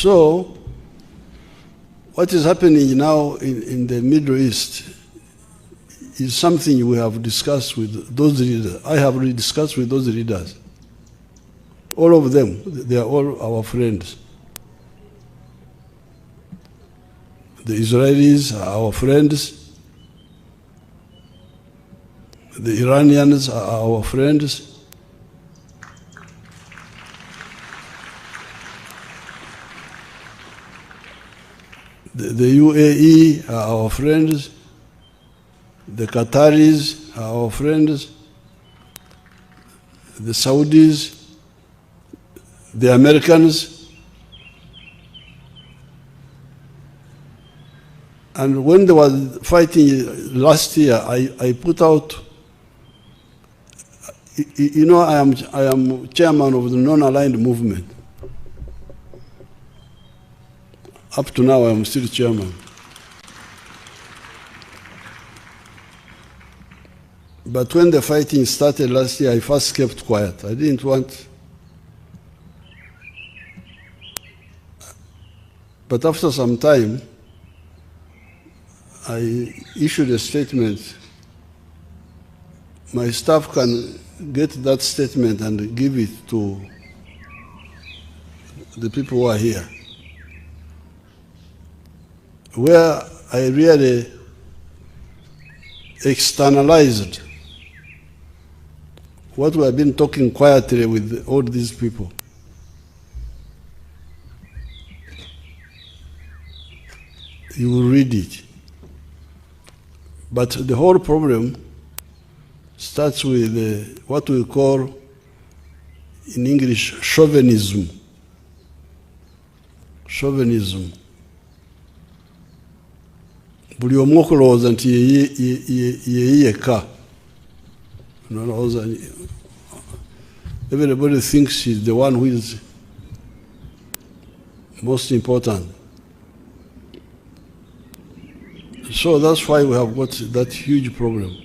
So, what is happening now in the Middle East is something we have discussed with those leaders. I have already discussed with those leaders. All of them, they are all our friends. The Israelis are our friends. The Iranians are our friends. The UAE are our friends. The Qataris are our friends. The Saudis, the Americans. And when they were fighting last year, I put out, you know, I am chairman of the non-aligned movement. Up to now, I am still chairman. But when the fighting started last year, I first kept quiet. I didn't want. But after some time, I issued a statement. My staff can get that statement and give it to the people who are here, where I really externalized what we have been talking quietly with all these people. You will read it. But the whole problem starts with what we call in English chauvinism. Chauvinism. Buli omu okulowooza nti yeyeka. Everybody thinks he's the one who is most important. So that's why we have got that huge problem.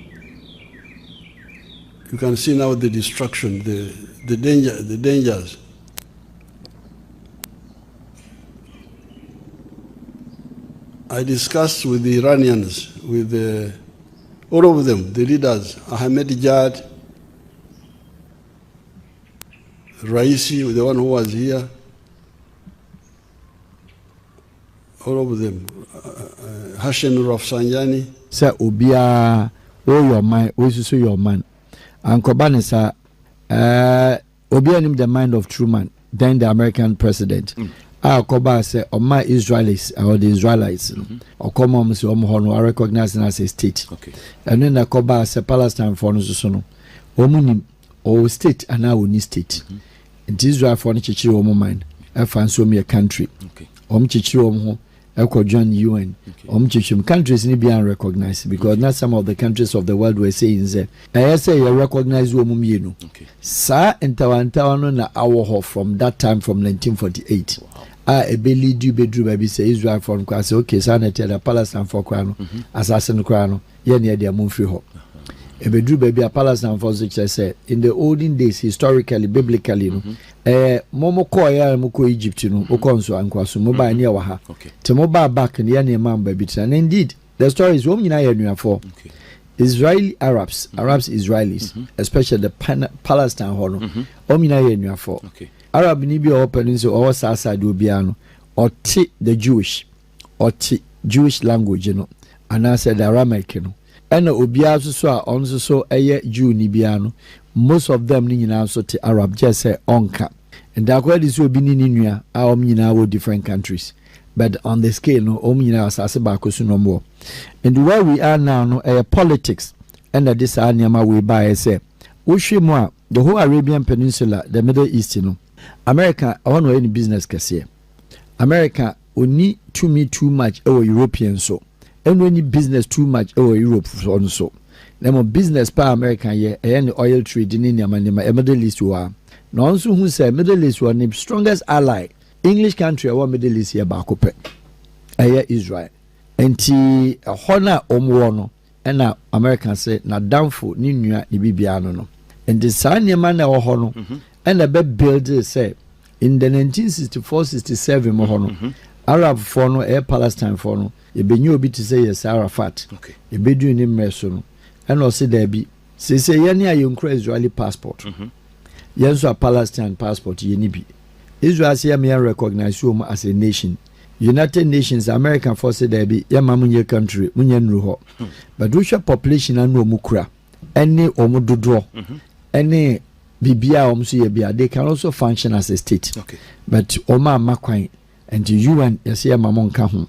You can see now the destruction, the dangers. I discussed with the Iranians, with all of them, the leaders, Ahmadinejad, Raisi, the one who was here, all of them, Hashem Rafsanjani. Sir, Obia, oh your mind, also your man. And Kobane, sir, Obia named the mind of Truman, then the American president. Koba say, or my Israelis, or the Israelites, or come on, so I recognize as a state. Okay. And then the Koba say Palestine for Nozono, Omunim, or state, and now we need state. And Israel for Nichi Omo mind, I fancy me a country. Okay. Chichi Omo. Join UN. Countries need to be unrecognized because not some of the countries of the world were saying that I say you recognize women. Okay. Sa entawantawano na awo from that time from 1948. Wow. A belly do bedroom baby say Israel from kwase okay sa na tell the Palestine for kwano assassin kwano ye near their moon free ho. A bedroom baby a Palestine for which I said in the olden days historically biblically momo ko ya mko Egypt no okonso ankwaso mobile near waha te mobile back in the man baby and indeed the story is women are new for Israeli Arabs Israelis especially the Palestine hono women are new for Arab ni bi open so or sasa do biano or the Jewish language no and I said the Aramaic no and obia so a on so Jew ni biano most of them ni nyina so te Arab just say onka and that word is obi ni nua a nyina wo different countries but on the scale no nyina asase ba ko so no more and where we are now no politics and this anyama we buy say wohwe the whole Arabian Peninsula the Middle East no America I want any business kase America oni too much European so and any business too much Europe so Nemo business pa American ye any oil trade in Yamanima Middle East war. No one who say Middle East war the strongest ally. English country or Middle East here bakope. Israel. Enti honor omwono and now American say na downfall ni nua ni bibiano no. And the sanya man na ho no and the be build say in the 1964-67 mo hono Arab for no Palestine for no e benyo obi to say yes Arafat e bedu ni mreso no and also there be say yeni ayonkra Israeli passport yenso a Palestine passport yeni bi Israel say me recognize you as a nation. United Nations American force there be yama munye country munye nru ho but which population anu omukura any omudodo any bibia omso ye bia they can also function as a state but oma makwan and the UN yes yama monka ho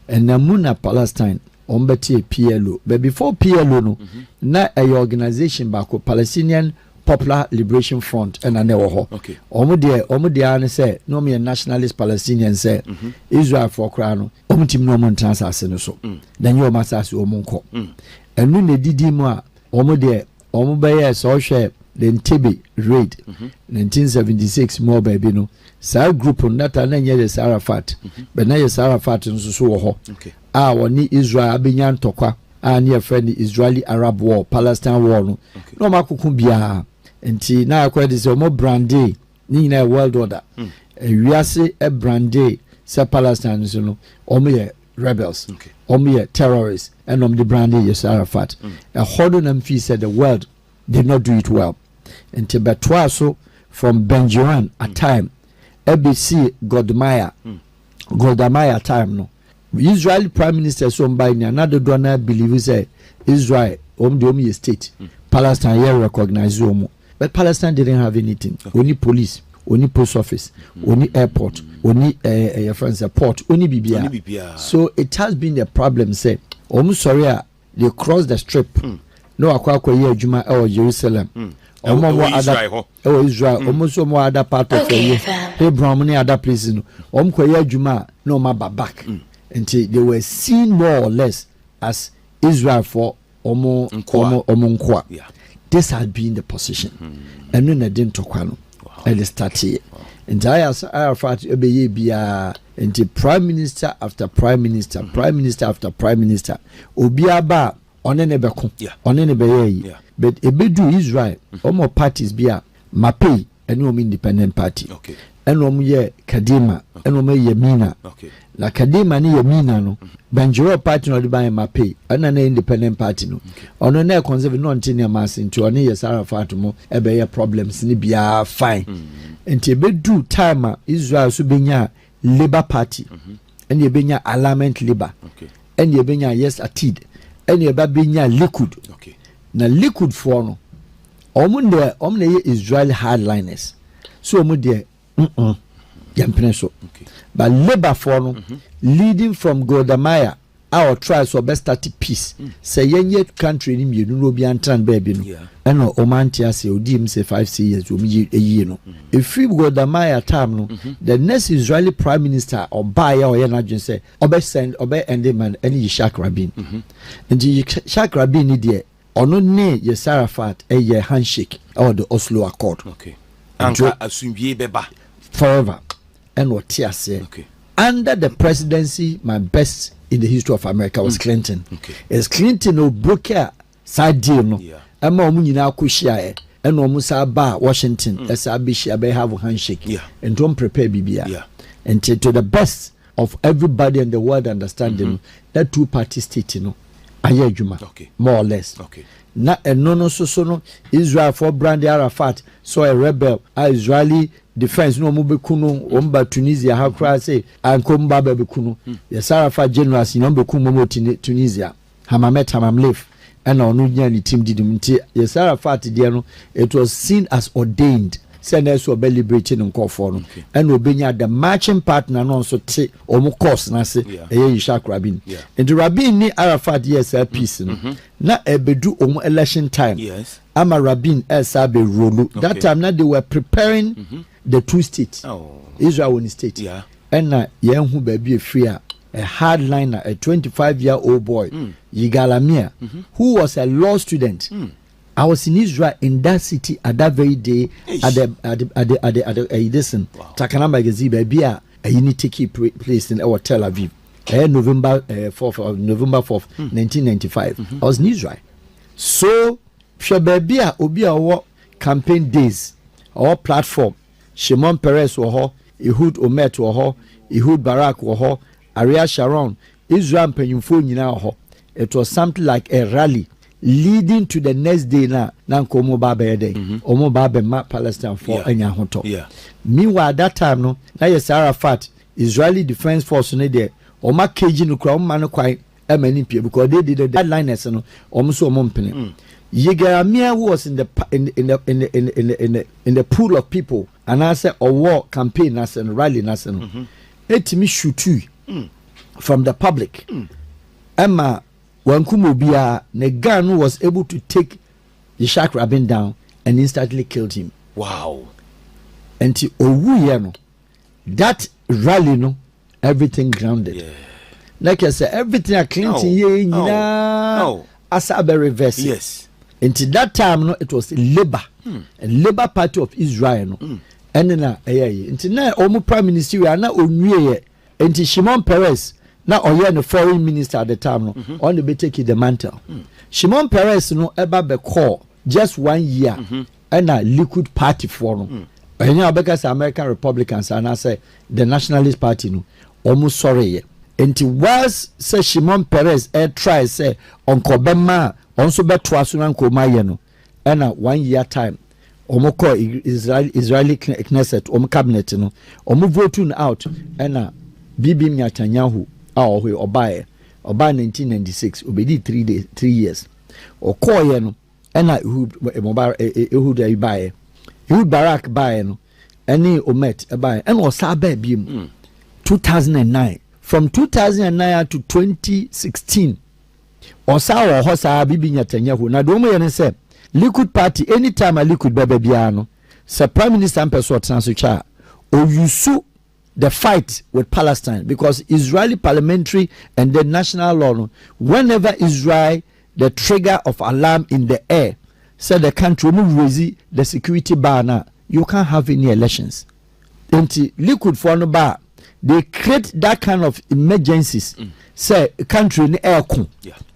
and namuna Palestine ombeti PLO but before PLO no na a organization back Palestinian Popular Liberation Front and anewo ho omo de an say no me nationalist Palestinian say Israel for kra no omo tim no mo transase no so then you must ask omo nko enu ne didi mu a omo be yes so hwe the NPP raid 1976 more baby no sa group na ta na nye the Arafat but na yes Arafat nso so wo ho a woni Israel abenya ntokwa a ne friend Israeli Arab war Palestine war no no makukun bia nti na akwede se omo brande ni na world order wiase e brande se Palestine so no omo ye rebels omo ye terrorists and omo the brande yes Arafat a hodo nam fi said the world did not do it well nti betwa so from Benjamin at time ABC Godamaya time no Israeli prime minister so by another donor believe say Israel the state Palestine here recognize omo but Palestine didn't have anything only police only post office only airport only your friends port only BBR so it has been a problem say sorry they cross the strip no akwa here adwuma or Jerusalem Israel almost more other part of Hebron many other places no here adwuma no ma back until they were seen more or less as Israel for omo nkwa. This has been the position. And when I didn't talk no, I started. And I Arafat obey bia until prime minister after prime minister, prime minister after prime minister. Obiaba on any beko, on any beye. But ebedu Israel, omo parties bia Mapi and no independent party. And ye Kadima, and ye Mina. La Kadima ni Yemina no Banjiro party no de ban Mapi and an independent party no ono na conservative no ntini mass into oni yes Arafat mo e be problems ni bia fine enti be do time Israel so benya Labour Party and ye benya Alignment Labour and ye benya Yes Atid and ye ba benya Likud na Likud for no omo ye Israel hardliners so omo de so but Labour for no leading from Godamaya our trials for best start peace say yenye country ni mienu no bi antran baby no and no omantia say odim say 5 years o mi eyi no if Godamaya time no the next Israeli prime minister Obaya or Yenadjun say obe endman any Yitzhak Rabin and Yitzhak Rabin ni de ono ne Yasser Arafat a handshake or the Oslo Accord anka asumbiye beba forever and what Tia said. Under the presidency, my best in the history of America was Clinton. As Clinton no broke side deal no. Emma omunyina akushia and omusa ba Washington as abishia be have a handshake and don't prepare BBA. And to the best of everybody in the world understanding that two party state you know ayejuma more or less. Na no so Israel for brand Arafat so a rebel Israeli defense no mube kuno omba Tunisia how cry say ankomba be kuno yes Arafat generals no be kuno Tunisia Hamamet Hamamlef and onu nya ni team didimti yes Arafat there no it was seen as ordained send so be liberating nko for no and obenya the marching partner no so te omo course na se Yitzhak Rabin and Rabin ni Arafat yes peace no na ebedu omo election time ama Rabin be rolu that time na they were preparing the two states Israel one state and na yenhu baby free a hardliner a 25-year-old boy Yigalamia who was a law student I was in Israel in that city at that very day at the listen Takanamba Gazi baby a unity place in our Tel Aviv November 4th 1995 I was in Israel so baby a obi a campaign days our platform Shimon Peres wɔ hɔ, Ehud Omet wɔ hɔ, Ehud Barak wɔ hɔ, Ariel Sharon, Israel mpanyinfo nyinaa wɔ hɔ. It was something like a rally leading to the next day na nkomo ba be day. Omo ba be ma Palestine for anya hoto. Meanwhile that time no, na yes Arafat, Israeli Defense Force no there, oma keji no kra oma no kwai many people because they did the deadliners no omo so omo mpene. Yegeramia was in the pool of people and I said a war campaign as and rally as and let me shoot you from the public. Emma Wankumo Bia Negan was able to take Yitzhak Rabin down and instantly killed him. Wow. And Owuyeno, that rally no everything grounded. Yeah. Like I said, everything I Clinton as a reverse. Yes. Until that time no, it was Labour, a Labour Party of Israel no. And then until now Omu Prime Minister we are now onwie until Shimon Peres. Now, the foreign minister at the time, no, on the be taking the mantle. Shimon Peres, no, ever be call just 1 year, and a liquid party for no. And you know, because American Republicans and I say the Nationalist Party, no, almost sorry. Until was say Shimon Peres, try say Uncle Bema, also bet Twasuran Komayeno, and a 1 year time. Omoko Israeli Knesset, cabinet, no, voting out, and a Bibi Netanyahu. Oh, we Obaye 1996 obedi 3 years or call no ena Ehud Baye Ehud Barak Baye no any Omet Baye and was Sabe Bim 2009 from 2009 to 2016 or Sawa Hosa Bibi Netanyahu na do mo say Liquid Party anytime a Liquid bebe biano Sir Prime Minister Ampeso Transucha o yusu the fight with Palestine because Israeli parliamentary and the national law, whenever Israel, the trigger of alarm in the air, said the country will raise the security bar now, you can't have any elections. Until Liquid for no bar, they create that kind of emergencies. Say a country in air con,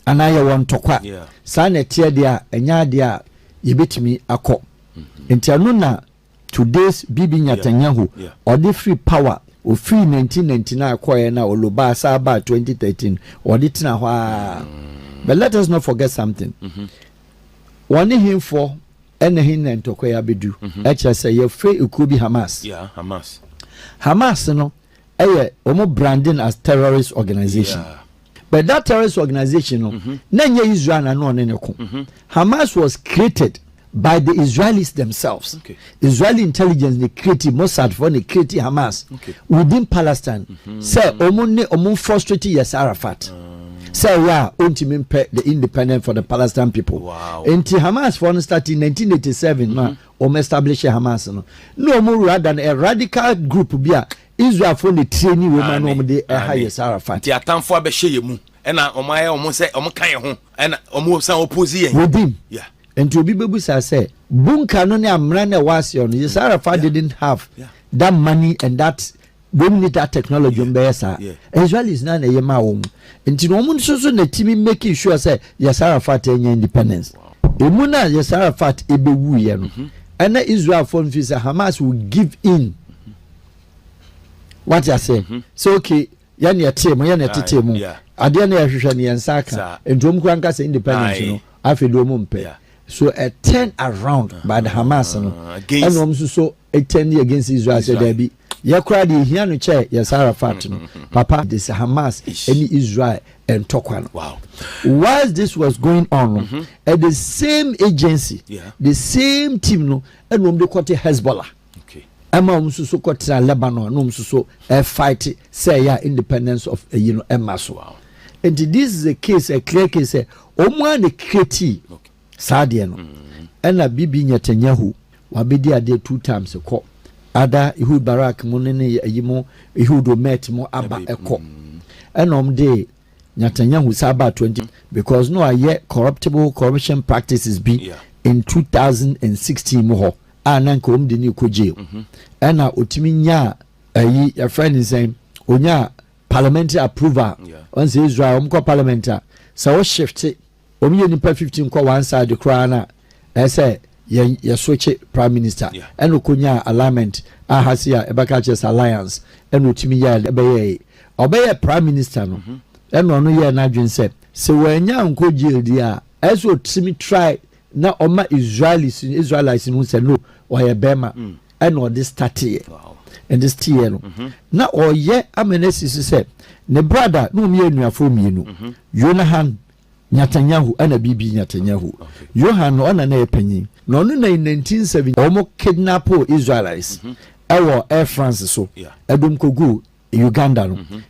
and I want to quack. Sana tear there, and ya there, you beat me a cop. Until Nuna, today's Bibi Netanyahu, or the free power. O free 1999 acquire now or Luba Saba 2013 or Ditna. But let us not forget something. One him for anything and to Koya Bidu. HSA, you're free, it could be Hamas. Yeah, Hamas. Hamas, no, omo branding as terrorist organization. But that terrorist organization, no, Nanya Israel and no Hamas was created by the Israelis themselves. Israeli intelligence they created Mossad for they created Hamas within Palestine. Say omun frustrated Yasser Arafat. Say ultimately the independent for the Palestinian people. Wow. Until Hamas for started in 1987 established Hamas no more rather than a radical group be Israel for the training women no de Yasser Arafat. Ti atamfo abehye yemu. Ena omaye omo say omo kan ye ho. Ena omo san oppose within. Yeah. And to be able to say, Bunka no amrane was on. Yasser Arafat didn't have that money and that need that technology on Besa. Israelis na yema wom. Nti no mun so na timi making sure say Yasser Arafat any independence. Emuna Yasser Arafat ebewu ye no. And Israel for say Hamas will give in. What I say? So okay, yan ya temo ade na yahwehwe ne yansaka endom kwanka say independence no afedo mu mpe. So a turn around by the Hamas and so a 10 year against Israel said there be Yakra the Hiano chair Yasser Arafat Papa this Hamas any Israel and Tokwano. Wow. Whilst this was going on at the same agency the same team no and they call it Hezbollah. Okay. Emma so called Lebanon no so a fight say independence of Emmaso. Wow. And this is a case a clear case Omwa the kreti Sadia no ena Bibi Netanyahu wabedi ade 2 times ko ada Ehud Barak mo ne yimo Ehud Omet mo aba eko ena de Netanyahu saba 20 because no aye corruption practices be in 2016 mo ho ananka de ni ko jail ena otimi nya ayi your friend is saying onya parliamentary approval once Israel ko parliamentary so shift omiye nipa 15 kwa one side the crana say ye switch prime minister and okonya alignment ahasia ebaka alliance and otimi ya obeye prime minister no and ono ye na dwen se wanya nko jildi a as otimi try na oma Israelites who say no or ye bema and or this 30 and this year na or ye amenesi say ne brother no me anuafo mienu Yonahan Netanyahu and a Bibi Netanyahu. Johan on an airpenny. No, no, in 1970, almost kidnap Israelites. Air France, so Edum Kogu, Uganda.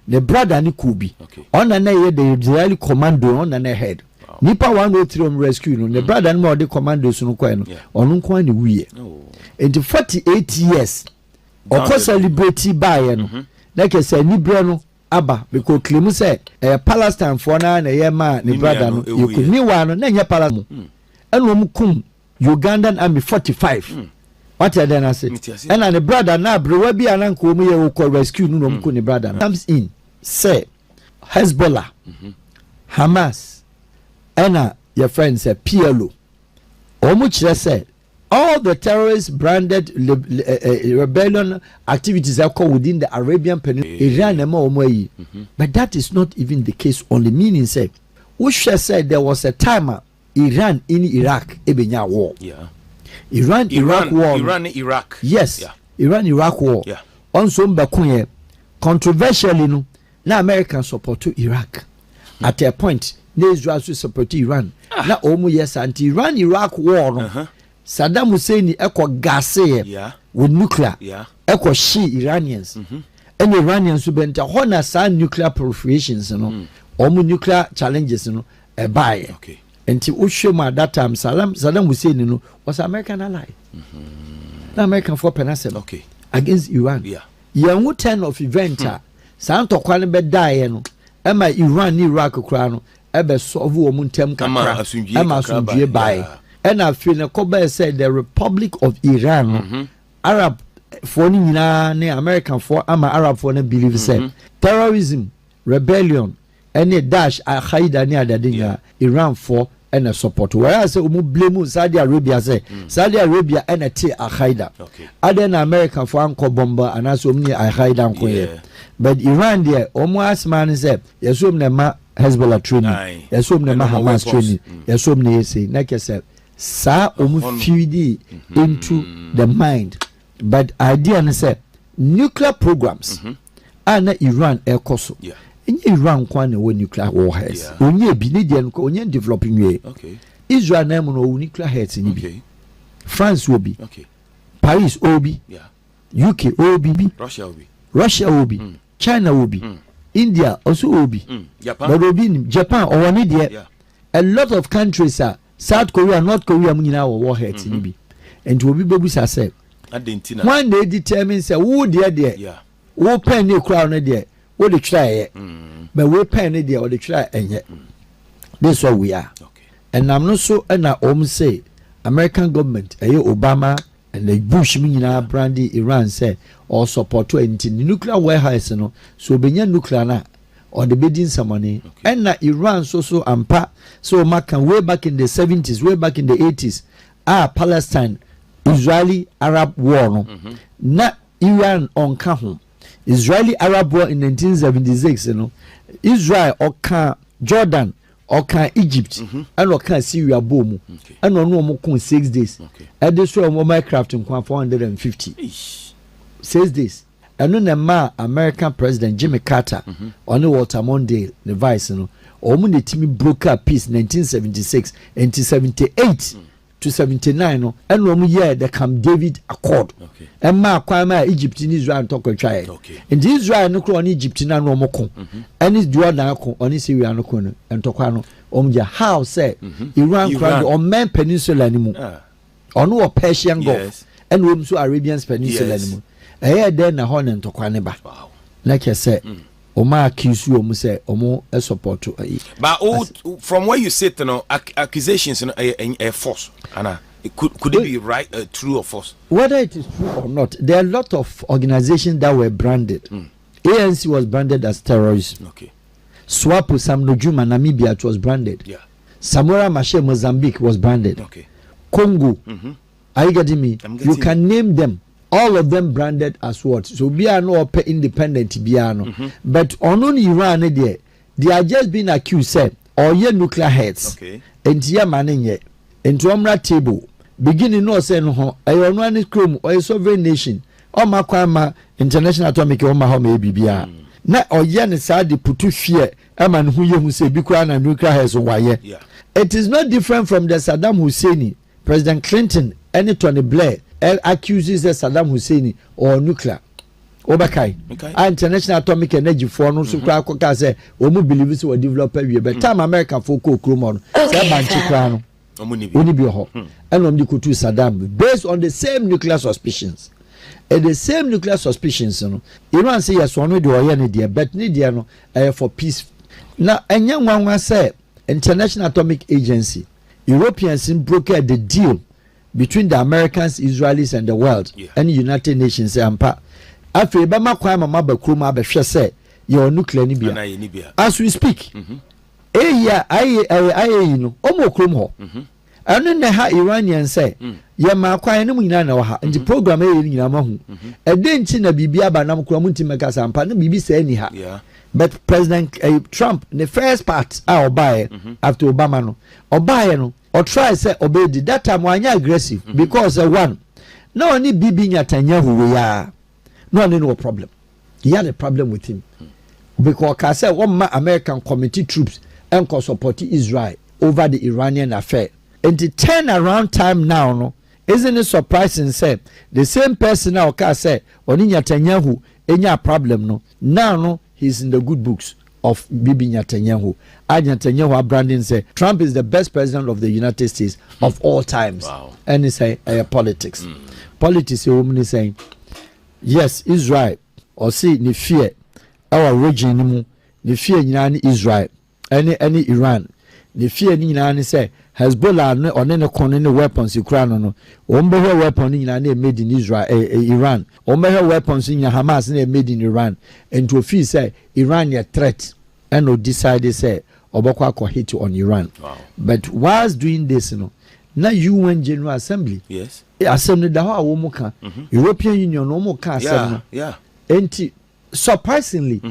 The brother Nikubi on an air, the Israeli commando on an head. Nipa 103 rescue, the brother and more the commandos on Unquani we. In 48 years, of course, celebrity by like I said, Nibrano. Aba because claim say Palestine for na ma ni brother no you could me one na nya Palestine and wo kum Ugandan army 45 what you then say and the brother na brewa bi ananko mu ye wo rescue no mu kum ni brother comes in say Hezbollah Hamas and your friend say PLO omu kire say all the terrorist branded rebellion activities are called within the Arabian Peninsula. Iran, but that is not even the case. Only meaning say, we should say there was a time Iran in Iraq ebenya war. Yeah. Iran-Iraq war. Iran-Iraq. Yes. Yeah. Iran-Iraq war. Yeah. Also, Bakunye controversially, no, now Americans support to Iraq. At a point, no Israel support Iran. Now, almost yes, anti-Iran-Iraq war. No. Saddam Hussein eko gase with nuclear eko she Iranians and Iranians who bent a sa nuclear proliferations omu nuclear challenges buy until Ushoma at that time Saddam Hussein was American ally the American for Penasel against Iran young 10 of event Santo Kwanbe die Emma Iran-Iraq krano ebe solve omuntem kakra Emma sunjie buy. And I feel the Kobe said the Republic of Iran, Arab for American for Arab for believe said terrorism, rebellion, any dash Al Qaeda near the Iran for and a support. Whereas blame Saudi Arabia say Saudi Arabia and a Al Qaeda. Other than American for Uncle Bomber and as many Al Qaeda. But Iran there, almost man said, yes, Hezbollah training, yes, Hamas training, yes, like I said. Sa feed into the mind, but idea and say nuclear programs and Iran air coso. In Iran, kwane nuclear warheads. Onye Binadian onye developing way. Israel name no nuclear heads in France will be. Paris will be. UK will be. Russia will be. China will be. India also will be. But will be Japan or one idea. A lot of countries are. South Korea, North Korea, munina warheads in be, and will be baby say. One day determines a wood there, who pen a crown there, what the try, but we pen it there or the try, and yet this what we are. And I'm not so, and I almost say American government, Obama and the Bush munina brandy Iran say or support to the nuclear warehouse, so be nuclear na. Or the bidding some money and Iran so ampa so Makan way back in the 70s, way back in the 80s, Palestine Israeli Arab war no na Iran on kahum Israeli Arab war in 1976 Israel or Jordan or Egypt and or Syria boom and no more 6 days and this way Minecraft in 450 6 days. And then American President Jimmy Carter on the Walter Mondale, the vice, or when the team broke up peace 1976 and 78 to 79, and 1 year the Camp David Accord. And Kwame Egypt in Israel talk a try. And Israel no on Egypt in no more and it's Jordan on his Syria no corner and Tokano your house say Iran crowd on Man Peninsula anymore. Or no Persian Gulf and also Arabian Peninsula anymore. Then a horn and Tokwaneba. Like I said, Oma accuse you, say, Omo a support to a. But from where you sit, accusations a false. Anna, could it be right, true or false? Whether it is true or not, there are a lot of organizations that were branded. ANC was branded as terrorism. SWAPO Samnojuma Namibia it was branded. Samora Machel Mozambique was branded. Congo Are you getting me? You can name them. All of them branded as what? So be no independent biano. But on Iran they are just being accused said or ye nuclear heads. Okay. And ye manning ye. Into Omra table. Beginning no say no a one chrome or a sovereign nation. Or Makwama International Atomic or Mahome Bibia. Na or yen sad de put to fear a man who say Bikran and nuclear heads or why. It is not different from the Saddam Hussein, President Clinton, and Tony Blair accuses the Saddam Hussein or nuclear. Obakai, International Atomic Energy for no super say, Omu believes were developed but time American folk Krumon, Sabanchikrano, Unibio, and Omdikutu Saddam, based on the same nuclear suspicions. And the same nuclear suspicions, Iran say yes, one do any dear, but Nidiano for peace. Now, and young one say, International Atomic Agency, Europeans brokered the deal between the Americans, Israelis, and the world, and the United Nations. After Bama Kwama Mabakruma Besha say, your nuclear Nibia. As we speak, Omo Krumho. And then the Iranian say, Yama Kwayana, and the program in Yamahu. And then China Bibia Banam Kramunti Makasampa, Bibi say anyhow. But President Trump, the first part, I'll buy after Obama, no, or buy no, or try say obey the that time when you're aggressive because one, no only Bibi Netanyahu we are, no problem. He had a problem with him because I said one American committee troops and support Israel over the Iranian affair. And the turnaround time now, no, isn't it surprising? Say the same person now can say Oni Netanyahu any problem no now no. He's in the good books of Bibi Netanyahu. Netanyahu branding say Trump is the best president of the United States of all times. Wow. And it's politics. Politics is saying yes, Israel or see ni fear our region ni fear ni Israel any Iran ni fear ni say Hezbollah on any corner weapons Ukraine no ombehe weapon ni made in Israel Iran ombehe weapons in Hamas made in Iran and to feel say Iran a threat and no decide say obokwa hit on Iran. Wow. But whilst doing this now UN General Assembly yes assembly da ho awomuka European Union no mo ka assembly and surprisingly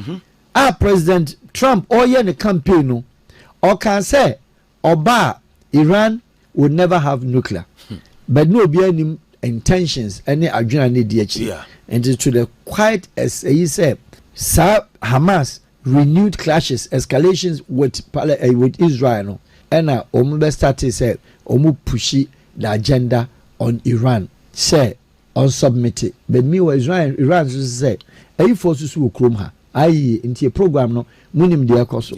our President Trump oye the campaign no or can say oba Iran would never have nuclear, but no be any intentions, any agenda DH. And to the quite as he said, Hamas renewed clashes, escalations with Israel, and Omu started said Omu pushy the agenda on Iran, say on submit. But meanwhile Iran said, "Any forces will chrome her." I into a program no munim dia koso.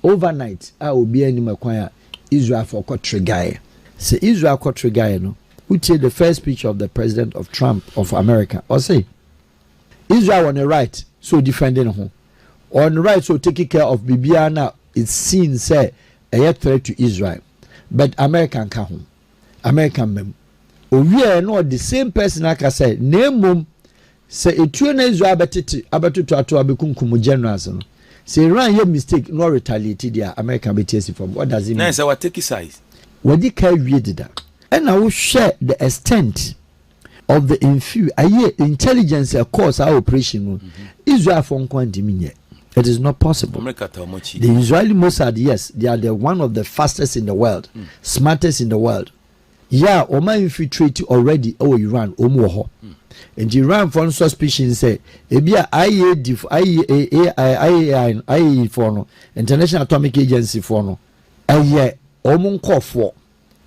Overnight, I will be any makwaya. Israel for Kotrigaya. Say Israel Kotrigaya no. Who take the first speech of the president of Trump of America. Or say Israel on the right, so defending home. On the right, so taking care of Bibiana, it's seen say a threat to Israel. But American can home. American mem. We are not the same person like I said. Name mum say a tune Israel abatu abekunkumu generals. Say Iran your mistake no retaliate their American BTS from what does it mean? Nice, I will take size. What they carry that. And I will share the extent of the intelligence course our operation. Israel from Quantiminye. It is not possible. The Israeli Mossad, yes, they are the one of the fastest in the world, smartest in the world. Yeah, Oma infiltrate already Iran, Omoho. And Iran for suspicion say ebia IAEA for no International Atomic Agency for no omo nkofo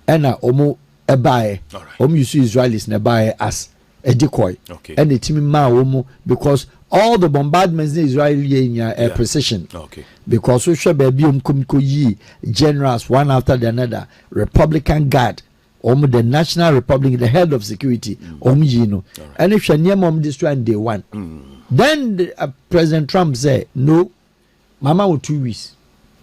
ena omo ebae omo use Israelis na ebae as a decoy and the team ma omo because all the bombardments in Israeli air precision because we should be yi generals one after the another Republican Guard the National Republic, the head of security, and if you near destroy day one, then President Trump said, "No, Mama will 2 weeks,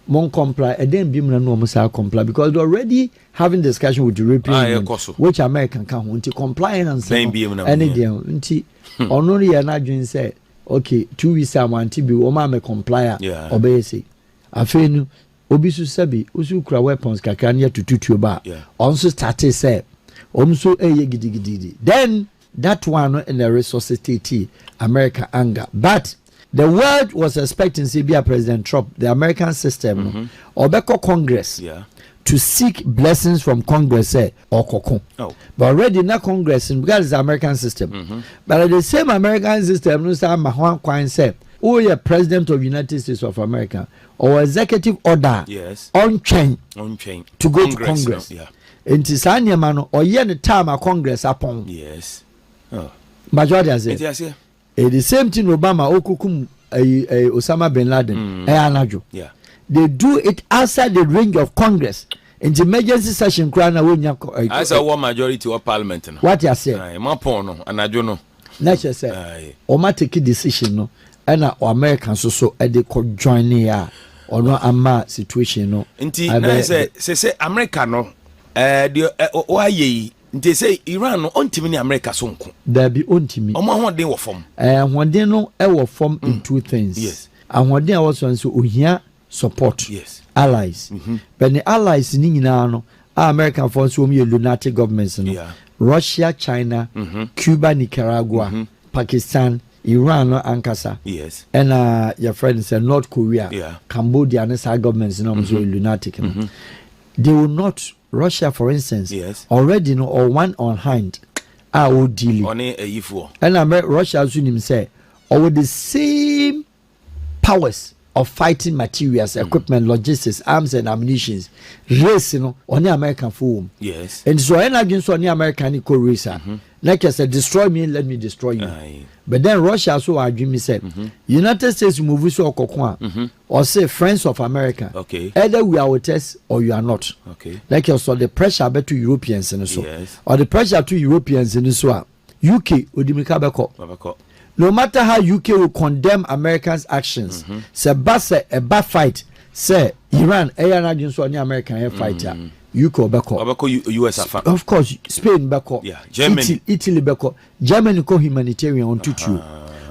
won't comply." And then Bimna no must comply because they're already having discussion with the European Union, which American can't comply and say anything. Only an agent said, "Okay, 2 weeks I want to be Oma comply." Obey say, I feel. Obisu sabi usu kura weapons kakra near to tutu ba. Also started say omso eye gidigidi. Then that one in the resuscitate America anger. But the world was expecting CBA President Trump, the American system, or Beko Congress, to seek blessings from Congress, or Kokon. But already now Congress, because it's the American system. But at the same American system, no say Mahuan Kwan say, oh, you're President of the United States of America, or executive order, on chain, to go to Congress. In Tisania Mano, or yen the time a Congress upon. Yes. Majority has it. The same thing Obama okukum Osama bin Laden anajo. They do it outside the range of Congress. In the emergency session krana when as a one majority of parliament. What you say? Mapono anajo no. Let's just say Oma take a decision no and Americans so they could join here or no ama situation no. Inti say America no the they say Iran no ontimi ni America sonko. There be ontimi. Omo hoden wo fom. Hoden no e wo fom in two things. Yes. Hoden also so ohia support. Yes. Allies. But the allies ni nyina no American force so me lunatic governments no. Yeah. Russia, China, Cuba, Nicaragua, Pakistan, Iran no ankasa. Yes. And your friend say North Korea, Cambodia and side governments no so lunatic no. They will not. Russia, for instance, already know or one on hand are dealing. And Russia soon say, or with the same powers of fighting materials, equipment, logistics, arms and ammunition, race, on the American forum. Yes. And so I against on the American racer. Like I said, destroy me, let me destroy you. But then Russia so argue me said, United States move so or say friends of America. Okay. Either we are with us or you are not. Okay. Like you saw the pressure to Europeans and so. Yes. Or the pressure to Europeans in so. UK Udimika. No matter how UK will condemn Americans' actions, say a bad fight, say Iran, American fighter. UK Beko US of course Spain Beko Italy Beko Germany ko humanitarian on tutu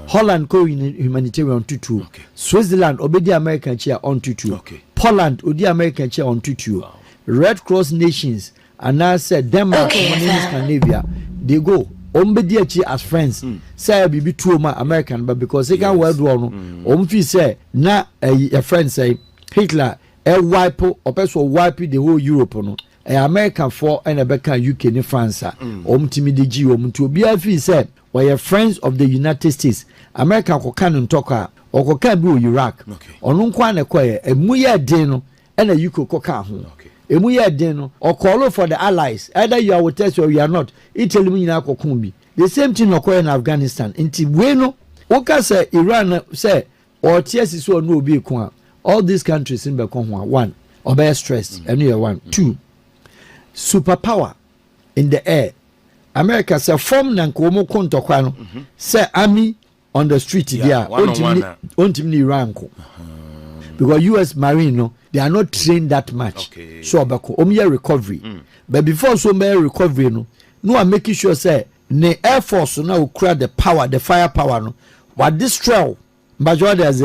Holland ko humanitarian on tutu Switzerland obedi American chair on tutu Poland odi American chair on tutu Red Cross nations and now said Denmark Scandinavia they go ombedi as friends say be two American but because second world war no fi say na a friend say Hitler wipe or person wipe the whole Europe no American for and American UK ni France timidiji to be a fee said we are friends of the United States America ko kan ntoka or ko kan bi Iraq onu kwa na kwaye emuye den no and a UK ko kan ho emuye den no or call for the allies either you are with us or you are not Italy nyina ko kun bi the same thing no in Afghanistan inti we no oka say Iran say or TS so no obi ko all these countries in Bekonwa one obey stress and you one two superpower in the air America say form na nkomo kontokwa no say army on the street there ontimni Iran ko because US Marine no they are not trained that much so obeko omiye recovery but before so may recovery no are making sure say the air force now create the power the firepower no what destroy majority as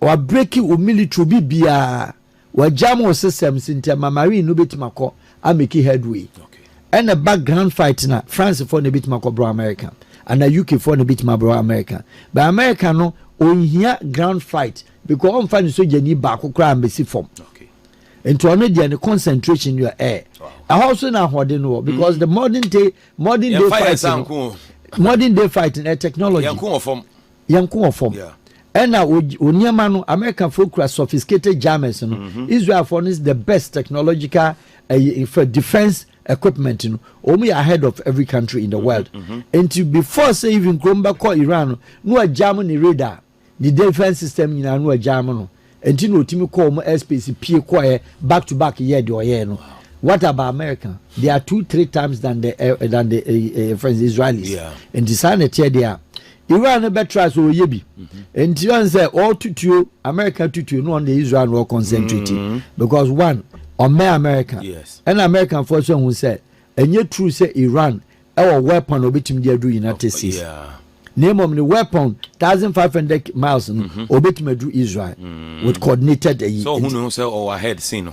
or breaking o military bibia wa jam systems into marine no betimako a make headway and a background fight na France for no betimako bro America and the UK for no betimako bro America but America no on here ground fight because on find so jani back kra ambesi form into ono the concentration your air also na hode no because the modern day fighting and technology yanko form and now onyema American folk sophisticated jammers no Israel for is the best technological for defense equipment only ahead of every country in the world and before say even Gromba call Iran no a Germany radar the defense system in no a German and no timi call airspace pie quiet back to back year do no what about America they are 2-3 times than the friends Israelis and decided there Iran better so yebi and you say all to America to no on the Israel will concentrate because one on my America and American force who said and yet true say Iran our weapon obitim dey do United States name of the weapon 1,500 miles obetime do Israel with coordinated so who knows or ahead scene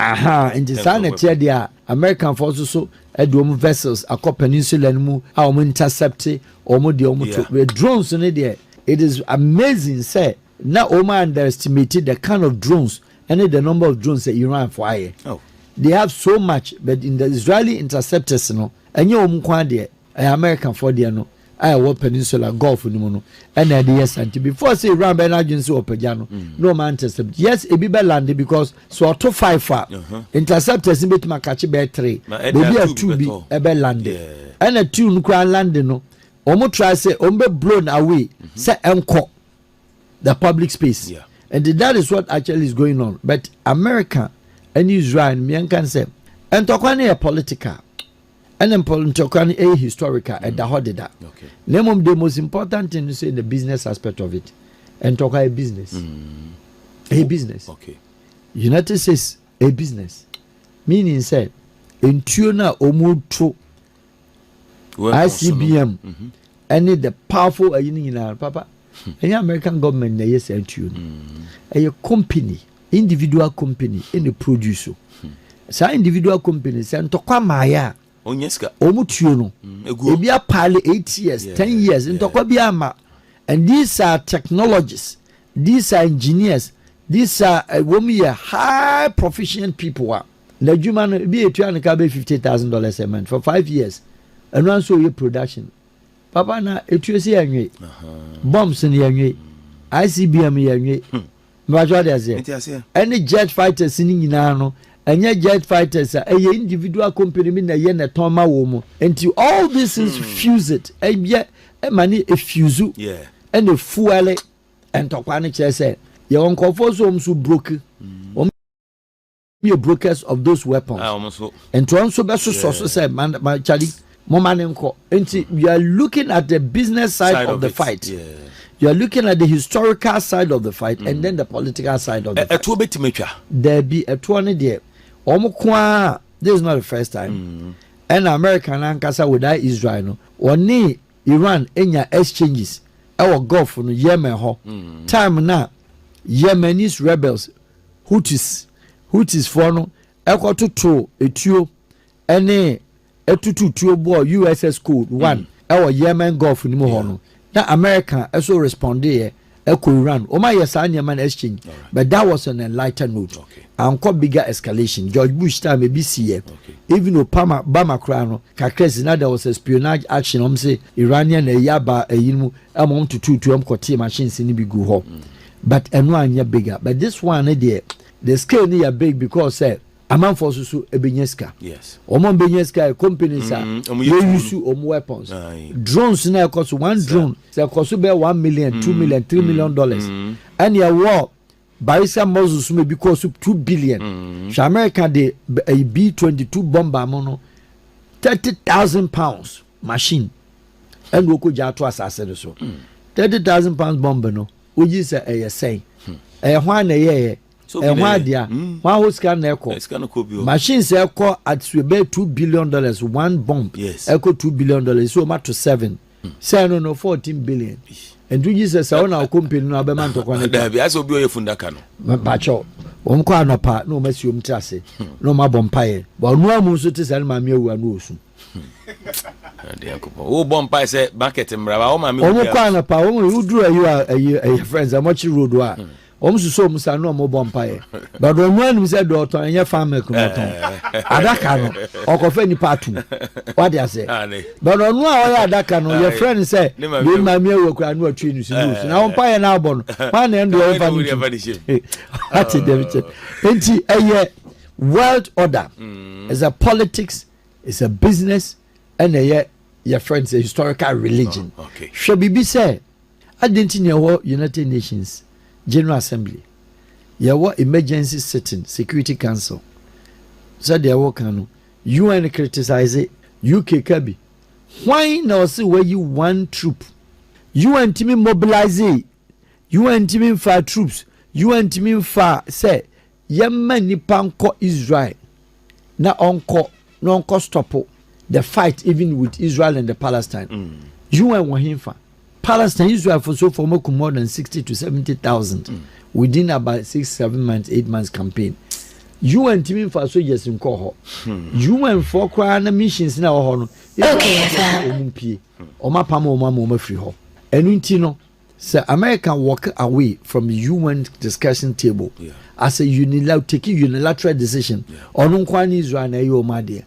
in the sun there American forces so edom vessels akọ peninsula mu a omo intercept omo de omo to drones in there. It is amazing say now omo underestimated the kind of drones and the number of drones that Iran fire. They have so much, but in the Israeli interceptors no enye omo kwa there American for there no I work peninsula Gulf no and the yes and before say Iran be na agency opejano no man intercept. Yes e be land because so to 5 far interceptors in betima catch be 3 be a 2 be e be land and a 2 no land no omo try say omo be blown away say enko the public space and that is what actually is going on. But America and Israel me can say and tokwane a political and then political a historical at the hodida. Name of the most important thing to say the business aspect of it and talk a business. A business. United States a business. Meaning say in tuna omuto ICBM any the powerful papa any American government na yes and tune a company individual company in the producer. So individual company say ntokwa maya onyeska omutuo no ebia pale 8 years 10 years ntokwa bia ma. And these are technologists, these are engineers, these are high proficient people. The German be a $50,000 a month for 5 years and run so your production. Papa na etuesi anwe bombs in yanwe ICBM yanwe mbajo de ase any jet fighters ni nyina no enye jet fighters a individual company mi na ye na ton ma wo mu until all this is fused e mani e fuse and the fuel and tokwane che say ye won kofo so mso broke me brokers of those weapons and to also be so say man chali Momanenko. You are looking at the business side of the fight. You are looking at the historical side of the fight and then the political side of the fight. There be a 20 there. This is not the first time. And American ankasa with that Israel no. Oni Iran enya exchanges. Our Gulf no Yemen ho. Time na Yemenis rebels Houthis for no ekoto to etuo ene etutu tuobo USS Code 1 our Yemen Gulf ni mo hono na America also responded eko Iran o ma yesa man exchange but that was an enlightened note and got bigger escalation. George Bush time be see even Obama Bama kakresi na there was espionage action say Iranian yaba yimu amount to 2 kote machines ni bi gu ho but eno anya bigger but this one there the scale ni ya big because among forces so ebenyeska omon benyeska companies are use weapons drones na cost one drone say cost be 1 million 2 million 3 million dollars and your war barisa muzzles may be cost 2 billion America the a B-22 bomber mono 30,000 pounds machine and we could ja to assassin so 30,000 pounds bomber no we say say why na and why dia why who's can echo machines echo at $2 billion one bomb echo $2 billion so much to 7 say no 14 billion and do Jesus say na company no abeman to kwan da bi aso bi o yefunda ka no bacho won kwa no pa no masiom trase no ma bompaye ba no amu so te say ma me awu anu osu o bompa say market mraba o ma me o kwa no pa o you do you friends amochi road wa so musa no mo bompaye but when one say do to anya farmer ko ton adaka no okofa ni patu what dey say but onu a oya adaka no your friend say we ma me awu kura no atwe ni sinus na bompaye na abo no man na ndo over ni at the enti world order is a politics, is a business and your friends a historical religion should be say identity United Nations General Assembly, your emergency sitting, Security Council. So they work on UN criticize it, UK Kabi. Why now see where you want troop? UN team mobilize it, UN team for troops, UN team for say, Yemen Nipanko Israel. Na onko, no onko stop the fight even with Israel and the Palestine. UN want him for Palestine, Israel for so for more than 60 to 70,000 within about 6, 7 months, 8 months campaign. UN team for soldiers in Koho. UN for Kwana missions now. Okay, Oma Pamo Mama free ho. And Untino, Sir America walk away from the UN discussion table as a unilateral decision. On Kwani Israel na yo madia.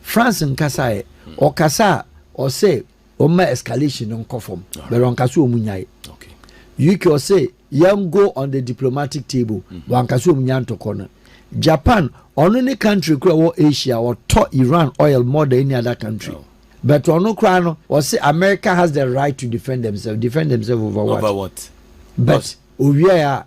France and Kasai or Kasa or say Oma escalation on Kofom. But on Kasu Munyai. Okay. You can say young go on the diplomatic table. Wan Kasu Munyan to corner. Japan, on any country or Asia or taught Iran oil more than any other country. No. But on Ukraine, or say America has the right to defend themselves over what? Over what? But we are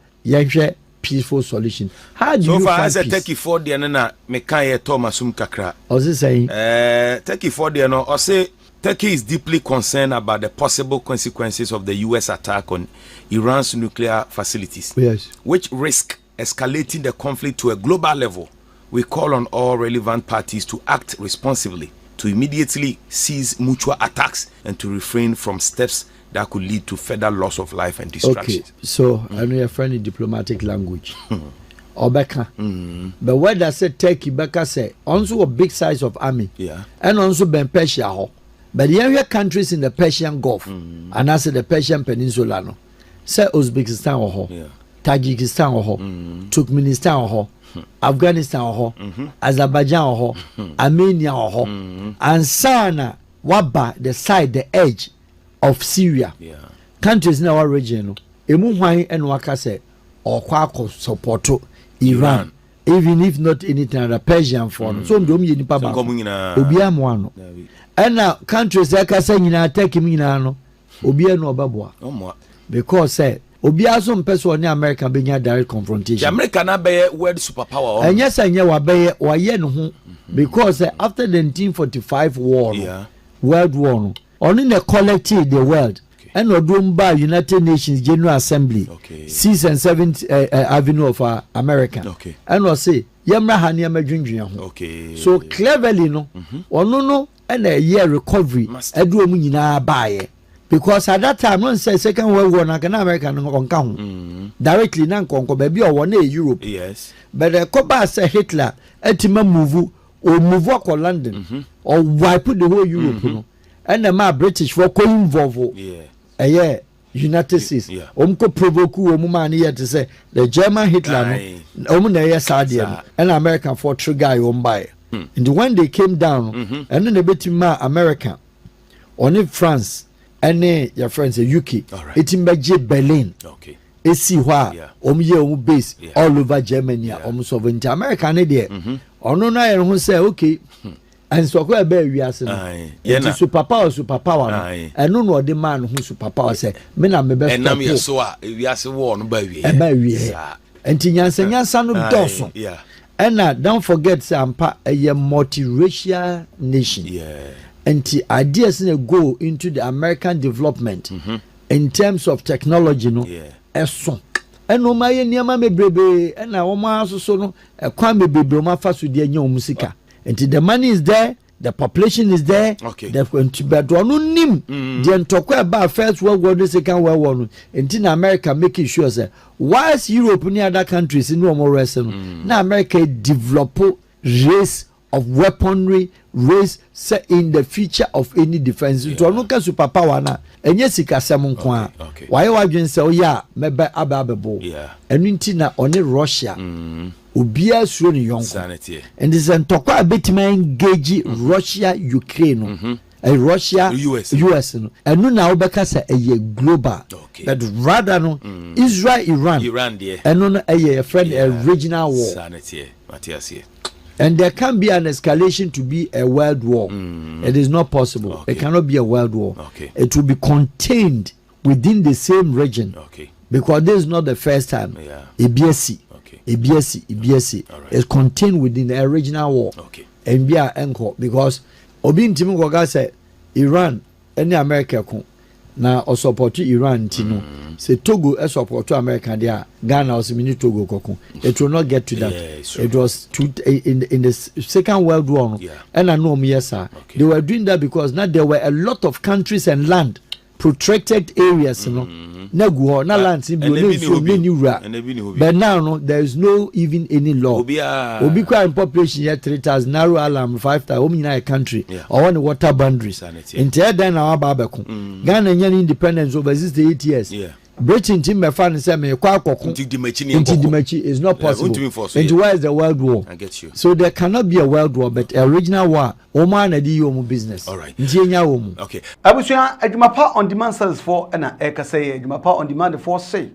peaceful solution. How do so you far find as a peace? Turkey for the na mekaye Thomasum kakra. What's he saying? Turkey for the no, or say Turkey is deeply concerned about the possible consequences of the US attack on Iran's nuclear facilities. Yes. Which risk escalating the conflict to a global level. We call on all relevant parties to act responsibly, to immediately cease mutual attacks and to refrain from steps that could lead to further loss of life and destruction. Okay, so I know you're friendly diplomatic language. Obeka. But what does say Turkey Beka say? Also a big size of army. Yeah. And also Ben Persia ho. But the area countries in the Persian Gulf and also the Persian Peninsula no. Say Uzbekistan ho. Yeah. Tajikistan ho. Turkmenistan ho. Afghanistan ho. Azerbaijan ho. Armenia ho. And Sana Waba the side the edge of Syria. Yeah. Countries in our region, emu hwan and waka say or kwako support Iran, even if not anything other Persian for no. So ndom ye nipa ba. Obi amwa no. And now countries like I say nyina attack him nyina no. Obi no obeboa. Because say obi aso mpeso ne America benya direct confrontation. The America na be world superpower. And yes anya wa be wa ye no ho because after the 1945 war, World War no, only the collective the world. And Odumba United Nations General Assembly, 6th and 7th Avenue of America. And we'll say, Yamra Haniama Drinking. Okay. So cleverly, no, or no, and a year recovery, I do a minina buy. Because at that time, one says Second World War, I can American on count directly, non conquer baby or one Europe. Yes. But a Coba say Hitler, Etima move or move walk or London or wipe the whole Europe, no. And the ma British for co-involved. Yeah. United States. Omko provoke omumani here to say the German Hitler no na yes and American for trigger buy. And when they came down and then they bet ma America on France and your friends UK it in Berlin. Okay. See why ye base all over Germany sovereignty America ne there. Ono na who say okay. And so we are saying, superpower, and no the man who superpower say, men are my best. And now so we are so warm, baby. And Tinyan Dawson. Yeah. And don't forget, Sampa, a multiracial nation. Yeah. And the ideas go into the American development in terms of technology, no, as so. And no, my near my baby, and I almost so no, a crime baby, my first with the new musica. And the money is there, the population is there. Okay. They're going to be nim. Then talk about First World War, the Second World War, and in America making sure that whilst Europe and other countries in no more wrestling, now America develop race of weaponry, race set in the future of any defense. To look at superpower na, and yes, it can summon kwa. Why you say, oh yeah, maybe ababo. Yeah. And intina only Russia. Ubia suni yonko. And this is talk bit me engage Russia, Ukraine, Russia, US, and no now because a global, but rather no Israel, Iran, and no a friend a regional war. And there can be an escalation to be a world war. It is not possible. It cannot be a world war. It will be contained within the same region. Because this is not the first time. ABSC. EBSC is contained within the original war. And be a anchor because Obin Timugoga said Iran and America now or support Iran Tino. Say Togo a support to America there. Ghana was mini Togo Kokun. It will not get to that. It was in the Second World War. And I know me, yes, sir. They were doing that because now there were a lot of countries and land protected areas no na gu ho na lands bi no but now no there is no even any law obi kwa population here 3,000 narrow alarm 5,000 o nyina country or one water boundaries into then na aba abeko Ghana nya independence over 68 years Britain team me fan say me kwa akoko into the machi is not possible and where is the world war I get you so there cannot be a world war but a regional war o man na di yo business all right ntienya wo mu okay abusua adwumapa on demand service for na eka say adwumapa on demand for say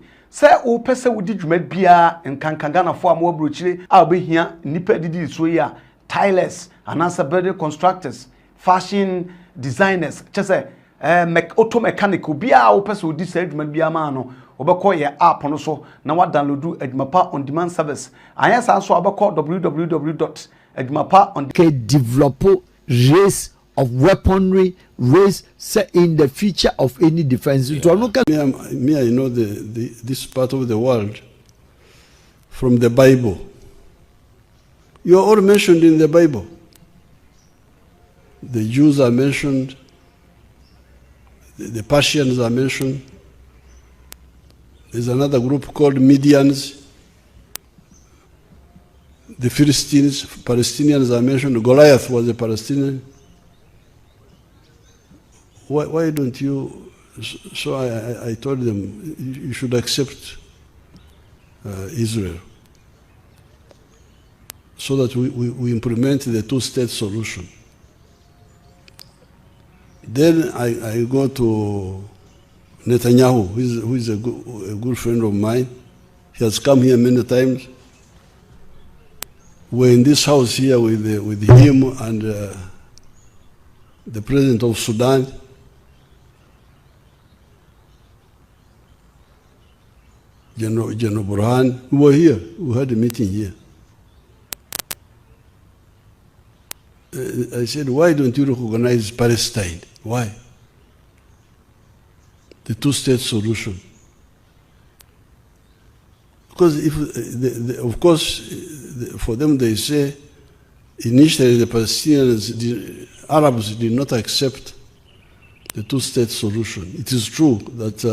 o pese wo di dwuma bia nkankan Ghana for am abrochire a obehia nipa didi so yi a tilers anasa building constructors fashion designers chese auto mechanic bia wo pese wo di say dwuma bia ma no obekọ ye app no so na wa download adwumapa on demand service ayasa so obekọ www.adwumapa on develop race of weaponry race set in the future of any defense. Me, I know this part of the world from the Bible. You are all mentioned in the Bible. The Jews are mentioned, the Persians are mentioned. There's another group called Medians. The Philistines, Palestinians are mentioned. Goliath was a Palestinian. Why don't you? So I told them, you should accept Israel so that we implement the two-state solution. Then I go to Netanyahu, who is a good friend of mine. He has come here many times. We're in this house here with him and the president of Sudan. General Burhan, we were here. We had a meeting here. I said, why don't you recognize Palestine? Why? The two-state solution. Because of course, for them they say, initially the Palestinians, the Arabs did not accept the two-state solution. It is true that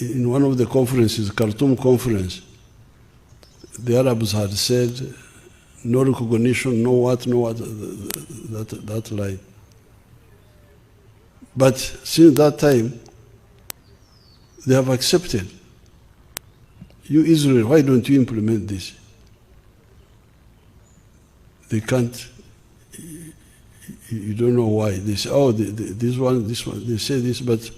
in one of the conferences, Khartoum conference, the Arabs had said, no recognition, no what, that line. But since that time, they have accepted. You Israel, why don't you implement this? They can't. You don't know why. They say, oh, this one, they say this, but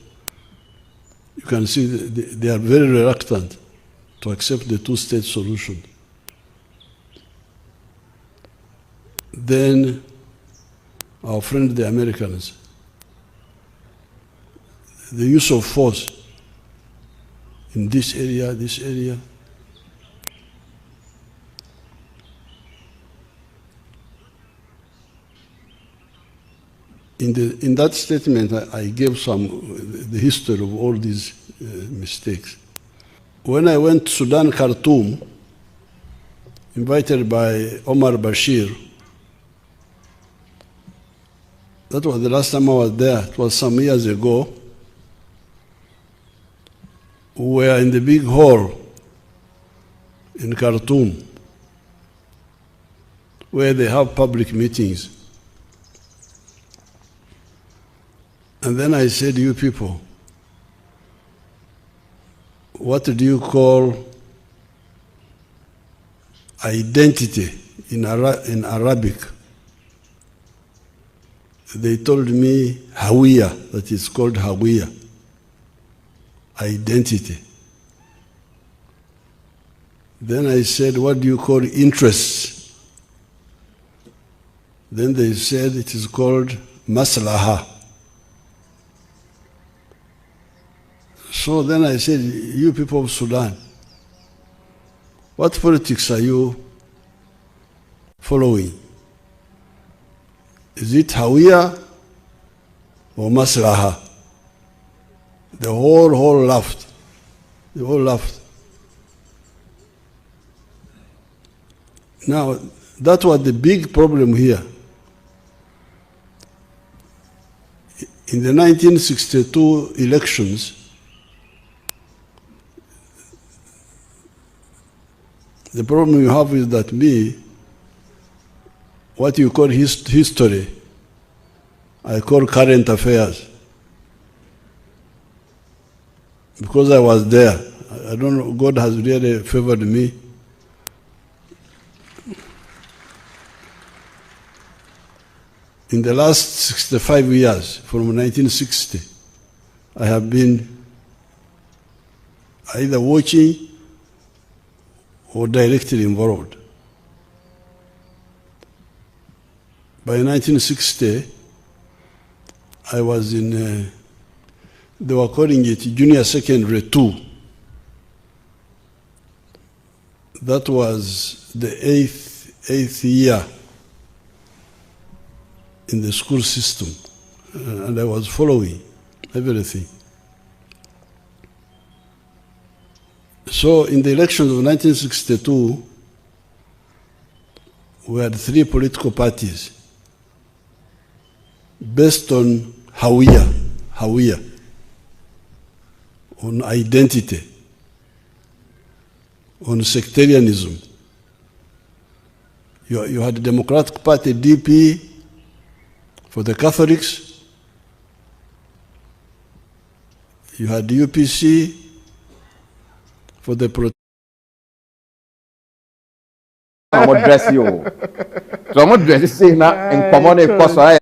you can see they are very reluctant to accept the two-state solution. Then our friend the Americans, the use of force in this area. In that statement, I gave the history of all these mistakes. When I went to Sudan, Khartoum, invited by Omar Bashir, that was the last time I was there. It was some years ago. We were in the big hall in Khartoum, where they have public meetings. And then I said, you people, what do you call identity in Arabic? They told me Hawiya, that is called Hawiya, identity. Then I said, what do you call interests? Then they said it is called Maslaha. So then I said, you people of Sudan, what politics are you following? Is it Hawiya or Maslaha? The whole laughed. They all laughed. Now, that was the big problem here. In the 1962 elections, the problem you have is that what you call history, I call current affairs. Because I was there, I don't know, God has really favored me. In the last 65 years, from 1960, I have been either watching or directly involved. By 1960, I was in, they were calling it Junior Secondary 2. That was the eighth year in the school system, and I was following everything. So in the elections of 1962, we had 3 political parties based on Hawiya, on identity, on sectarianism. You had the Democratic Party, DP, for the Catholics. You had the UPC for the Protestants. I'm going to dress you. So I'm going to dress you now in common course.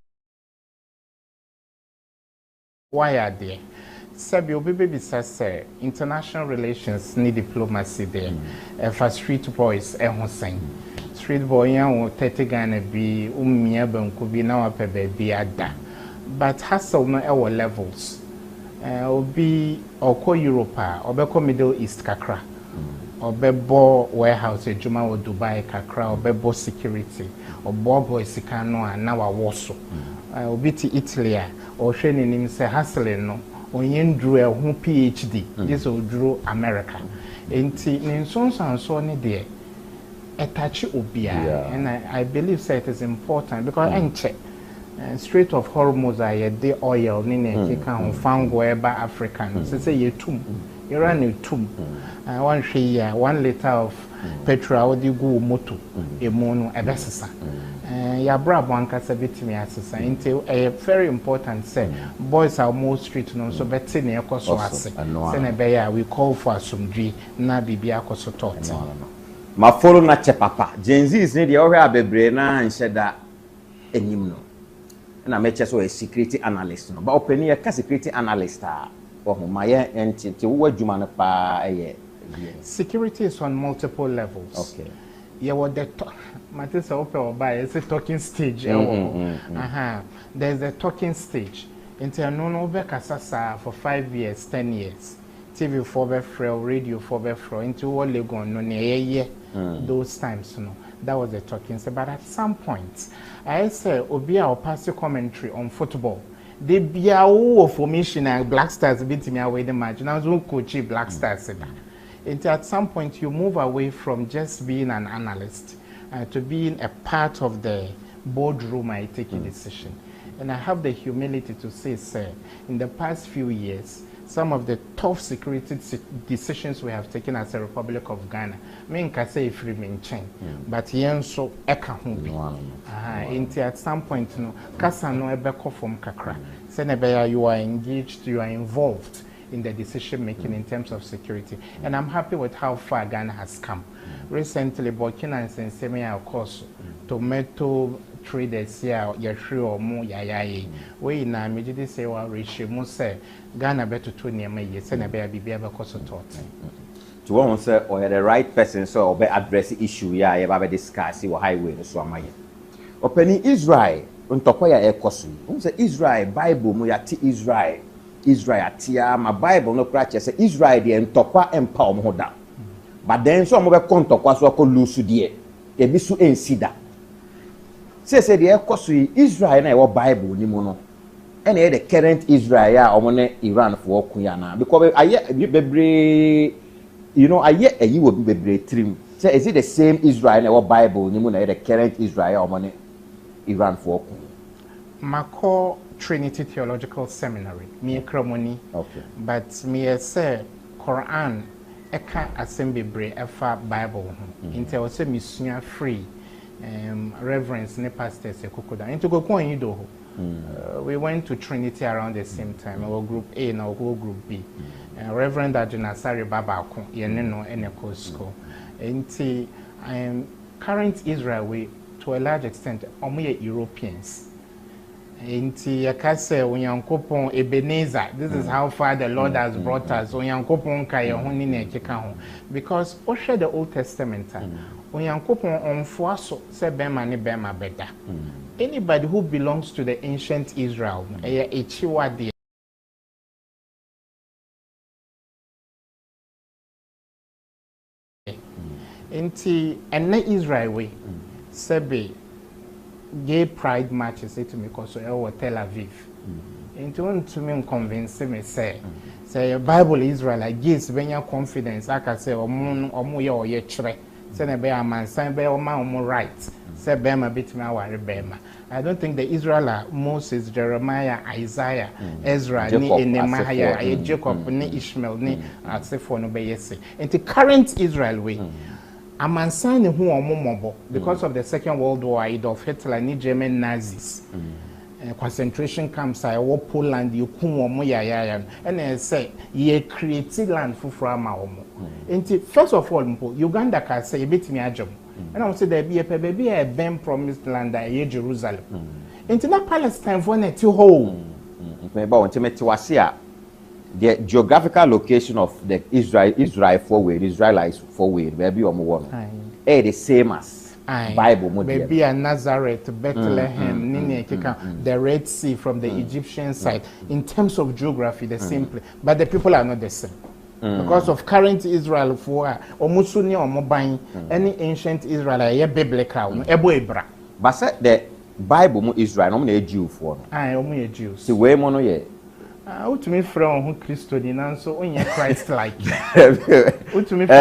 Why are they? Sabi obi say international relations need diplomacy there. For street boys, ehoseng. Street boy yan 30 Ghana bi umia banku bi na wa pe baby ada. But hustle no our levels. Obi oko Europe, obeko Middle East kakra. Obebo warehouse ejuma wo Dubai kakra, obebo security. Obo boy sika no na wa woso. Obi ti Italy or hwe nim say hustling no onye drew a who PhD this will drew America enti ne nsonsanso ne de etachi obia and I believe say it is important because enche Strait of Hormuz are the oil ni ne keka ho fango eba African say yetum Iran yetum one hwe 1 liter of petrol odi go moto emu no ebesesa ya brabo ankasa betimi asesa nti very important say boys are more street no so beti na ekoso ase say na be ya we call for asomdwi na bibia akoso tot ma follow na che papa Gen Z is ne de ohwe abebre na nhyeda enim no na me che so a security analyst no ba openi ya ka security analyst a wo ma ye enti wo adwuma no pa security is on multiple levels. Okay. Yeah, what the Matisa open or buy it's a talking stage. There's the talking stage. Until no over Kasasa for 5 years, 10 years. TV for Befro, radio for Befro, into all Legon, no near those times, no. That was the talking stage. But at some point, I say Obia or pass your commentary on football. They be a formation and Black Stars beating me away the match. Now who coach Black Stars. At some point, you move away from just being an analyst to being a part of the boardroom. I take a decision. And I have the humility to say, sir, in the past few years, some of the tough security decisions we have taken as a Republic of Ghana, I can say free chain, but yen so eka humbi. At some point, no, kasa no ebeko from kakra. Senebeya, you are engaged, you are involved in the decision making in terms of security, and I'm happy with how far Ghana has come. Recently, Burkina and Sensemi, of course, tomato traders here, Yashri or Mu Yayaye. We na immediately say, well, Rishimu say, Ghana better to near me, yes, and a baby be able to talk. To one say, or the right person, so or address the issue, yeah, you have discuss your highway, so am I. Opening Israel, untokoya ekosu. Say Israel, Bible, muyati Israel. Israel atia my Bible no crache say Israel de ntokwa empa omo da but then so mo be kontokwa so ko lusu de e bi su ensida say de ekoso Israel na e wo Bible ni mu no e na the current Israel ya omo ne Iran for okuya na because aye bebre you know aye ayi wo bebre trim say is it the same Israel na wo Bible ni mu na the current Israel omo ne Iran for okuya Mako Trinity Theological Seminary. Me kromoni. Okay. But me say Quran eka assembly bre efa Bible. Inte o se misua free reverence ne pastors ekokoda. Into go kon yido. We went to Trinity around the same time. Our group A and our group B. Reverend Adjuna Sari Babako, Yeneno Eneko School. Into current Israel, we to a large extent, only Europeans. Into Yakase, Unyankopon Ebenezer. This is how far the Lord has brought us. Unyankopon Kayahuni Nekikaho. Because Osha the Old Testament, Unyankopon on Fuaso, se Bema ni Bema Beda. Anybody who belongs to the ancient Israel, Echiwadi. Inti ene Israel we sebe gay pride matches to me because Tel Aviv. Inti want to me convince me say Bible Israel like gives benya confidence. I can say omu ye chere. Say na be a man sign be omu right. Say bema bit me aware bema. I don't think the Israel are Moses, Jeremiah, Isaiah, Ezra, ni Nehemiah, Jacob, ni Ishmael, ni Aseph no be yesi. Inti current Israel we. A man signed who omomobo because of the Second World War, Adolf Hitler, ni German Nazis. Concentration camps, I war Poland, you kumo ya. And I say, ye create land for Frama omo. And first of all, Uganda can say a bit me a job. And I will say there be a Ben promised land that ye Jerusalem. Into that Palestine for net to hold. The geographical location of the Israel forward, Israelites forward, maybe or more, the same as Bible. Maybe a Nazareth, Bethlehem, the Red Sea from the Egyptian side. In terms of geography, the same place, but the people are not the same. Because of current Israel for Omusuni or Mobile, any ancient Israel, a biblical, Ebra. But the Bible Israel, no Jew for. I only a Jew. See where mono ye. To me from who Christo dinanso onye Christ like. To me from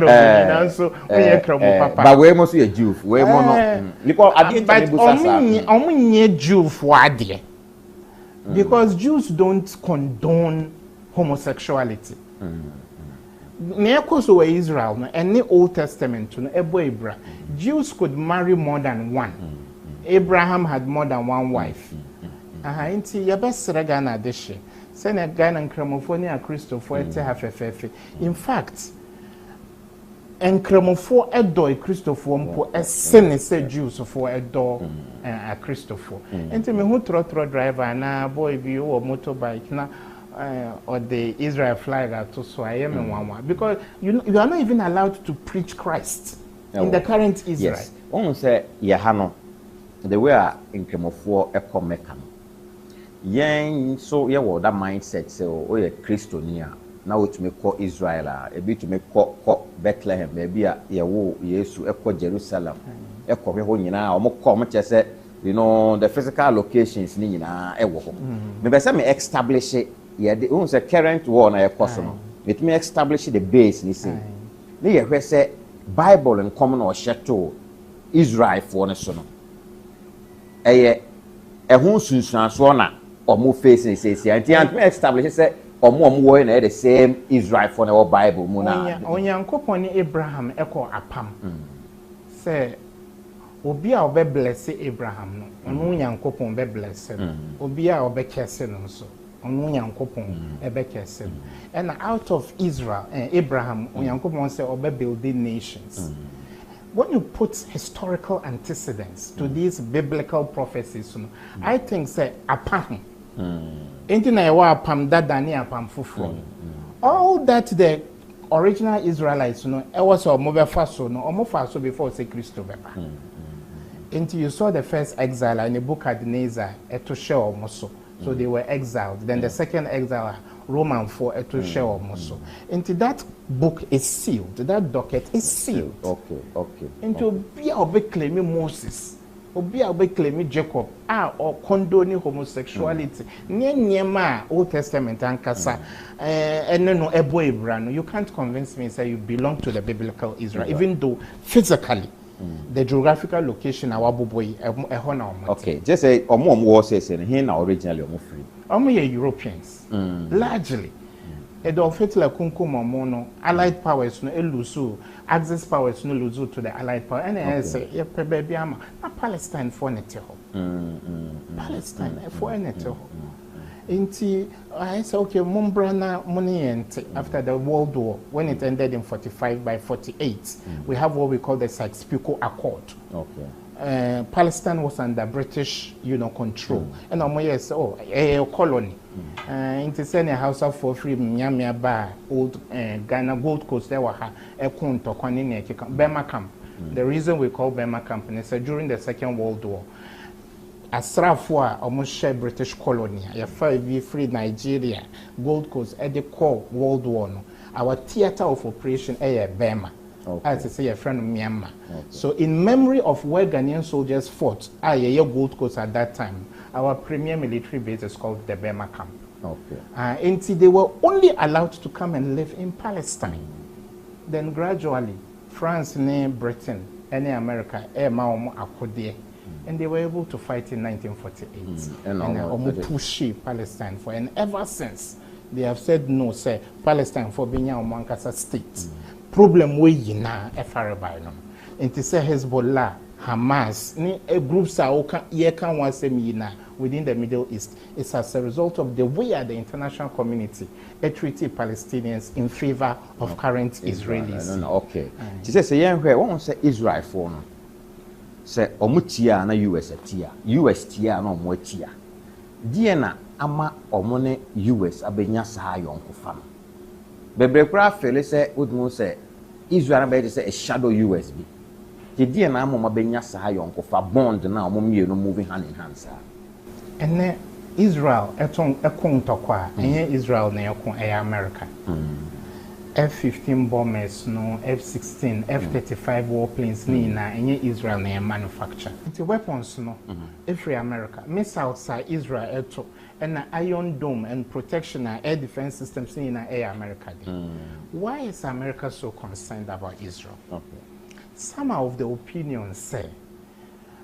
dinanso onye kromo papa. But we must be a Jew. We mono. But onye Jew for ade. Because Jews don't condone homosexuality. Near Israel and the Old Testament Ebra, Jews could marry more than one. Abraham had more than one wife. Inti yabes regana deshe. Sene Ghana and Cramophonia Christopher Tehafefe. In fact, and Cramopho adore Christopher Mpo a sin said Jews for adore a Christopher. And to me who trotro driver na boy view or motorbike na or the Israel flag to so I am in one because you are not even allowed to preach Christ in the current Israel. Yes. One say Yahano the way in Cramopho a comecam. Yen so ye wo that mindset say o ye Christonia na wo to me call Israel a bit to me call Bethlehem maybe ye wo Yesu e call Jerusalem e call ho nyina o mo call mo say you know the physical locations ni nyina e wo ho me be say me establish ye the who say current war na ye course no it me establish the base ni say ni ye hwe say Bible in common or sheto Israel for ne so no e ho sunsun so na omo face ni say and establish say omo wo na the same Israel for the Bible mu na onyankopon ni Abraham eko apam say obi a obe bless Abraham no ono onyankopon be bless no obi a obe kese no so ono onyankopon e be kese no and out of Israel Abraham onyankopon say obe building nations. When you put historical antecedents to these biblical prophecies, I think say apam. All that the original Israelites it was a mobile faso before say Christo beba. Until you saw the first exile in the book Nebuchadnezzar to show almost so they were exiled. Then the second exile Roman for to show almost into that book is sealed. That docket is sealed. Okay. Into be a big claiming Moses. Obi a be claiming Jacob or condoning homosexuality. Nyema Old Testament and kasa and no ebo Abraham. You can't convince me say you belong to the biblical Israel, even though physically The geographical location our boy a Okay, just say omo was saying here now originally omo free. Europeans largely. Edolfetla kunkum mono allied powers no elusu axis powers no luzu to the allied power and I say ye baby ama na Palestine for nete ho Palestine for nete ho inti I say okay mumbra na money ente after the World War when it ended in 45 by 48 we have what we call the Sykes-Picot Accord. Okay. Palestine was under British, control. And yes, a colony. Into sending a house of for free, Miami Bar, old Ghana Gold Coast, there were a kunto, Bema Camp. The reason we call Bema Camp is during the Second World War, Asrafwa almost share British colony. A 5 free Nigeria, Gold Coast, at the core World War. Our theater of operation, Bema. Okay. As I say, a friend of Myanmar. Okay. So, in memory of where Ghanaian soldiers fought, Gold Coast at that time, our premier military base is called the Bema Camp. Okay. And they were only allowed to come and live in Palestine. Then gradually, France, Britain, and America, and they were able to fight in 1948. And push Palestine for, and ever since, they have said no, say Palestine for being a Mankasa state. Problem we na FRB no. Inti say Hezbollah, Hamas, ni groups are can one same within the Middle East. It's as a result of the way the international community treated Palestinians in favor of current Israelis. No, okay. She says one say Israel for no. Say omutia na US tia. US tia no mo tia. Die na ama omone US abenya saa yonko fa no. Bebre kura fele say udmu say Israel be say a shadow US bi. The die na ama mabenya saa yonko fa bond na omo mienu moving hand in hand sir. Ene Israel ekon tokwa enye Israel na ekon America. F-15 bombers no F-16 F-35 warplanes ni na enye Israel na manufacture. The weapons no every America missiles are Israel eto and Iron Dome and protection and air defense systems in America. Why is America so concerned about Israel? Okay. Some of the opinions say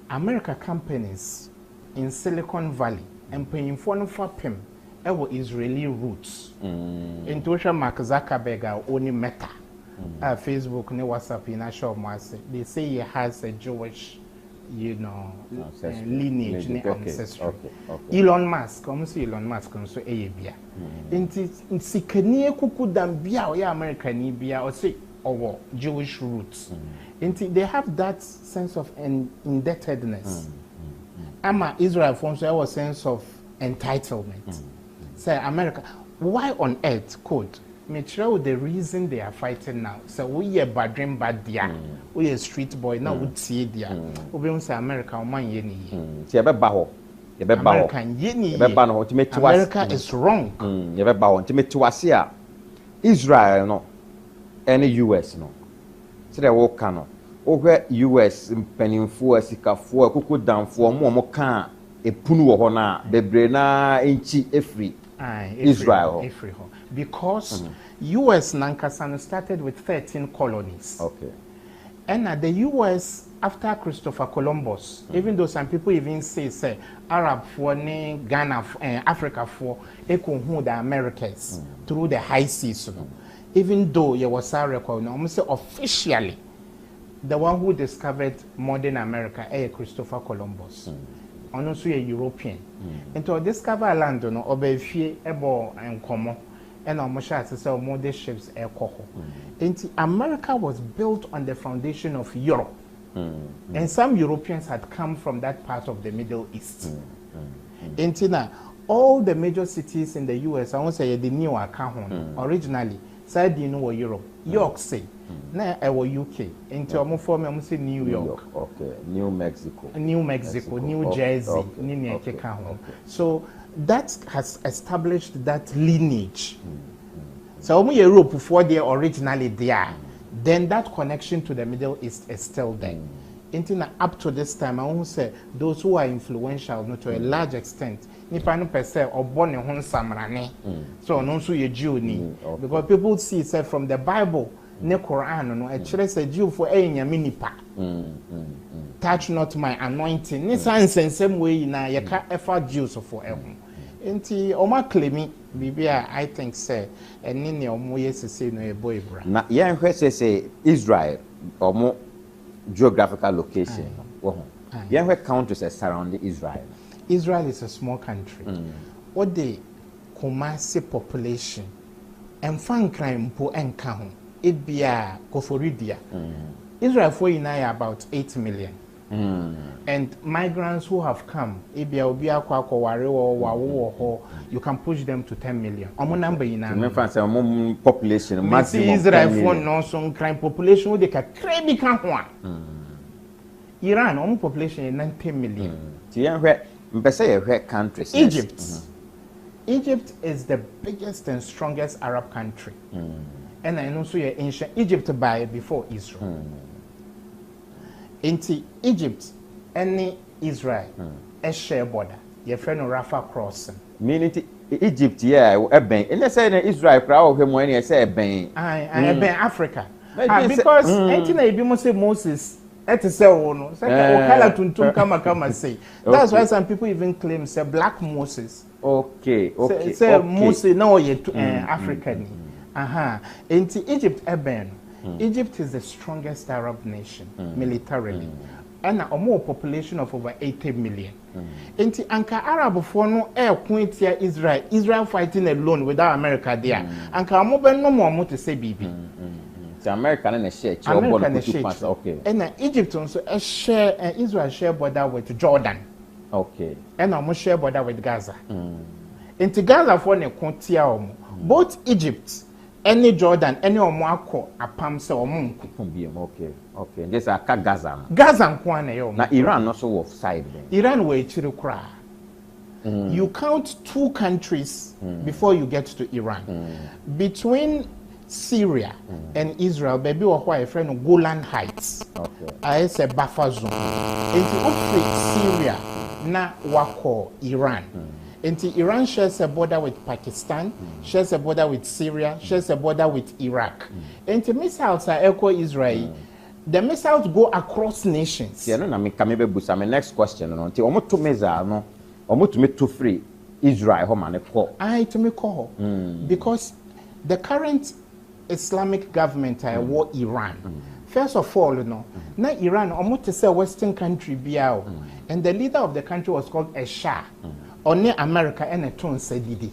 America companies in Silicon Valley and paying for PIM Israeli roots. In Tosha Mark Zuckerberg only Meta, Facebook, ne WhatsApp, in show they say he has a Jewish, lineage, ancestry. Okay. Elon Musk, Elon Musk, so Abia. In Sikania Kuku Dambia, or American Ibia, or say, or Jewish roots. They have that sense of indebtedness. Ama Israel forms a sense of entitlement. Say America, why on earth could Metro the reason they are fighting now? So we are bad dream bad dia, we are street boy now would see dia. We say America man yeni. American yeni. America is wrong. Israel no, any US no. So they walk no. Over US pennyfo sikafo kuku damfo mo kan epunu wo ho na bebre na enchi efri Israel. Because US Nankasano started with 13 colonies. Okay. And the US, after Christopher Columbus, even though some people even say Arab for Ghana, Africa for the Americas through the high seas. Even though you was almost officially the one who discovered modern America, Christopher Columbus. And also a European. And to discover land, obefie ebo and common, and almost to sell modern ships and America was built on the foundation of Europe. And some Europeans had come from that part of the Middle East. And all the major cities in the US, I won't say the new account originally, said Europe, York City. Na UK into almost New York. Okay. New Mexico, New Jersey, So that has established that lineage. So Europe before they originally there, then that connection to the Middle East is still there. Up to this time, I won't say those who are influential, not to a large extent. Nipano per se or born in Hon Samrane. So no so you Jew because people see say from the Bible. ne Quran no kyerɛ sɛ Jewfo nyame nipa touch not my anointing ne sansensɛm wei na yɛka ɛfa Jews for ɛho enti ɔma claim bibia I think say ɛne ne ɔmo yɛ sese no ɛbɔ ebra na yɛnhwɛ sɛ Israel ɔmo geographical location wɔ ho yɛnhwɛ countries that surround Israel. Israel is a small country. What the Kumasi population and fan crime po enka it be a Koforidia. Israel for about 8 million. And migrants who have come, you can push them to 10 million. Omo number in population maximum Israel for no some crime population they can crazy can Iran omo population is 90 million. Countries. Egypt. Egypt is the biggest and strongest Arab country. And I know so you're ancient Egypt by before Israel. Into Egypt, any Israel, a share border. Your friend Rafah crossing. Meaning Egypt, yeah, a bank. And they say Israel crowd him when you say a bank. I Africa. Because Moses. That is no. Say that's why some people even claim say black Moses. Okay. Say Moses now African. Into Egypt Egypt is the strongest Arab nation militarily. And a more population of over 80 million. Into Anka Arab for no air quintia Israel fighting alone without America there. Anka Moben no more to say BB. American and a share. Okay. And Egypt also share Israel share border with Jordan. Okay. And almost share border with Gaza. Into Gaza for ne kontia both Egypt, any Jordan, any omoako apam se omunku. Okay. This a Gaza. Gaza nkwane yo. Na Iran also offside then. Iran we chiri kra. You count 2 countries before you get to Iran. Between Syria and Israel, baby, or why a friend of Golan Heights. I say buffer zone. Into Syria, na wako Iran. Into Iran shares a border with Pakistan, shares a border with Syria, shares a border with Iraq. Into missiles are echo Israel. The missiles go across nations. Yeah, no, I mean, come busa. My next question, no, until almost 2 measures, no, almost to me to free Israel, home and call. To me call because the current Islamic government war Iran. First of all, now Iran almost to say Western country biao, and the leader of the country was called a Shah. Only America and a tone said didi.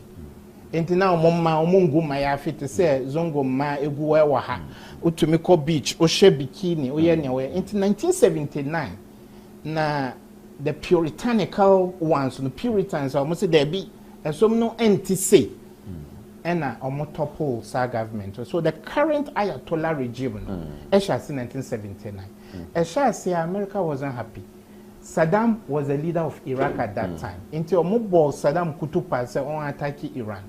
And now Mama Omungu Maya fit to say Zongo Ma Eguaha, Utumiko Beach, Oshe Bikini, Oyenwe. Into 1979, na the puritanical ones, the Puritans almost say there be and some no NTC. And almost topple Sa government. So the current Ayatollah regime, Esha in 1979, Esha say America wasn't happy. Saddam was the leader of Iraq at that time. Until Mobile Saddam Kutupa said on attack Iran,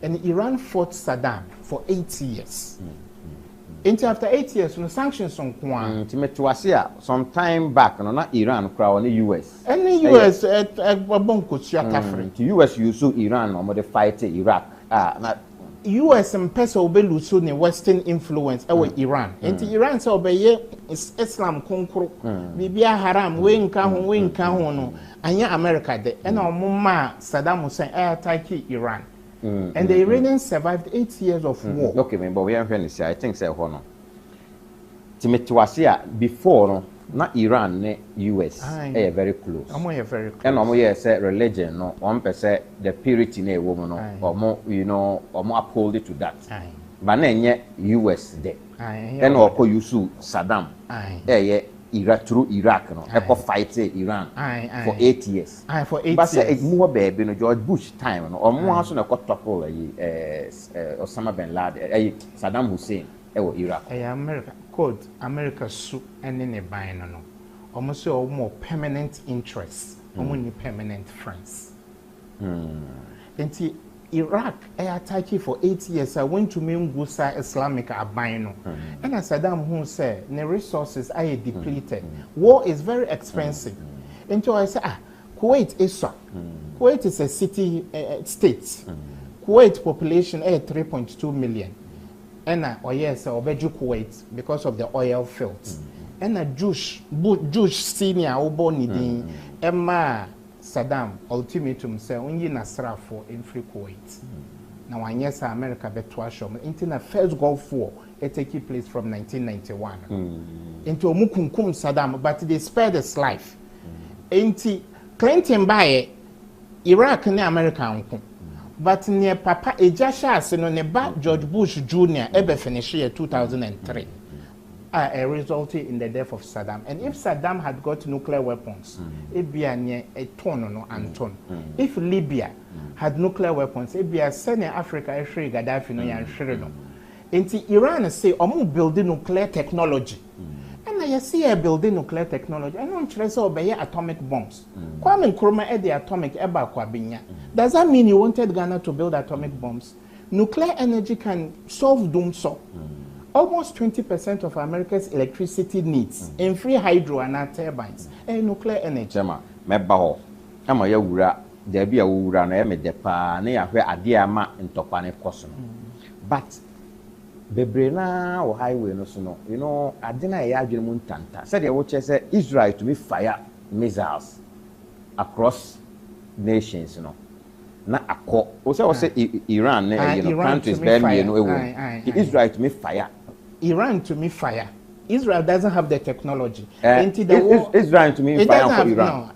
and Iran fought Saddam for 8 years. Until after 8 years, no sanctions on Kwan. Some time back, no, not Iran, crowd the US. And the US at Bonko Chiatafri. The US used Iran or fight Iraq. Not US and Pesa obe lusu ne Western influence Iran. And Iran say obeye Islam konkro. Bibia haram we nka ho no. Anya America de. And omma Saddam Hussein attack Iran. And the Iranians survived 8 years of war. Okay, but we are finished. I think say hono. Timotwasia before no, not Iran ne US very close. Very close. And say religion no, one percent the purity ne woman no, or more uphold it to that. But then US there. And or use Saddam. Iraq through Iraq no, fight Iran for 8 years. For 8 years. But say more baby no George Bush time no, or more so na topple Osama bin Laden, Saddam Hussein, Iraq. America. Code America su and then a buying no. Almost all more permanent interests, only permanent friends. Until Iraq attack for 8 years. I went to Gusa Islamic Abino. And as Saddam Hussein said, the resources are depleted. War is very expensive. Until I say, Kuwait is so. Kuwait is a city state. Kuwait population 3.2 million. ena oyese obeju Kuwait because of the oil fields ena Bush senior obo nidin emma Saddam ultimatum say onyi nasrafo in free Kuwait na wanyesa America beto ashom into the first Gulf War it take place from 1991 into omukunkum Saddam but they spared his life into Clinton by Iraq and America but near Papa Ejasha no ne ba George Bush Jr. ebe finish year 2003 resulted in the death of Saddam. And if Saddam had got nuclear weapons, it be a ton no Anton. If Libya had nuclear weapons, it be a senior Africa free Gaddafi no yan shire no. Into Iran say omu building nuclear technology. And I see a building nuclear technology. I don't say obey atomic bombs. Kwame Nkrumah the atomic eba kwa binya. Does that mean you wanted Ghana to build atomic bombs? Nuclear energy can solve doom so. Almost 20% of America's electricity needs in free hydro and turbines and nuclear energy. Chema, meba ho. Ama ya wura, there be a wura na me depa na ya hwe ade ama ntopa ne koso. But bebre na o highway no so no, you know, ade na ya adwene mu ntanta. Said wo che say Israel to be fire missiles across nations, you know. Na akọ o say Iran you know countries be me no ewo Israel to me fire Iran to me fire Israel doesn't have the technology Israel to me fire for Iran no.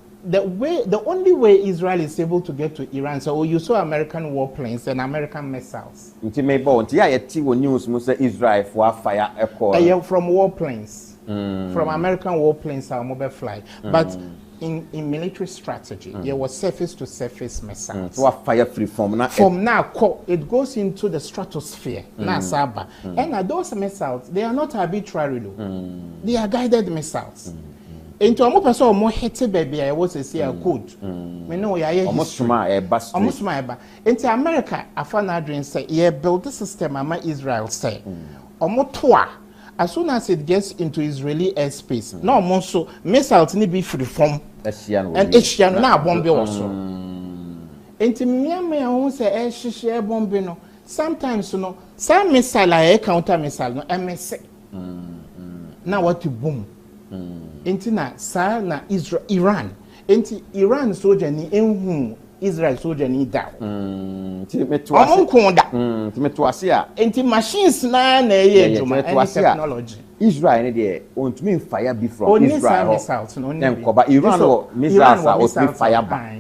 The only way Israel is able to get to Iran so you saw American warplanes and American missiles nti me bo nti ya yeti wo news mo say Israel for fire echo from warplanes from American warplanes are mobile fly but in military strategy, there was surface to surface missiles. So fire free from now, it goes into the stratosphere. And those missiles, they are not arbitrary though. They are guided missiles. Into a person more hate baby, I was a say a code. We know ya almost my bus. Almost my into America, a fan Adrian say, yeah, build the system, Israel say. Omotoa. As soon as it gets into Israeli airspace, no more so missiles need be free from and Asian now bomb also. Enti me won say share bomb no. Sometimes you know, some missile like counter missile no MS. Now what to boom. Enti na sa na Iran. Enti Iran soldier ni enhu Israel soldier ni down. Ti me to asia. Enti machines na technology. Israel ne dey ontumi fire be from Israel. Missiles no Then ko ba Iran or missiles are ontumi fire back.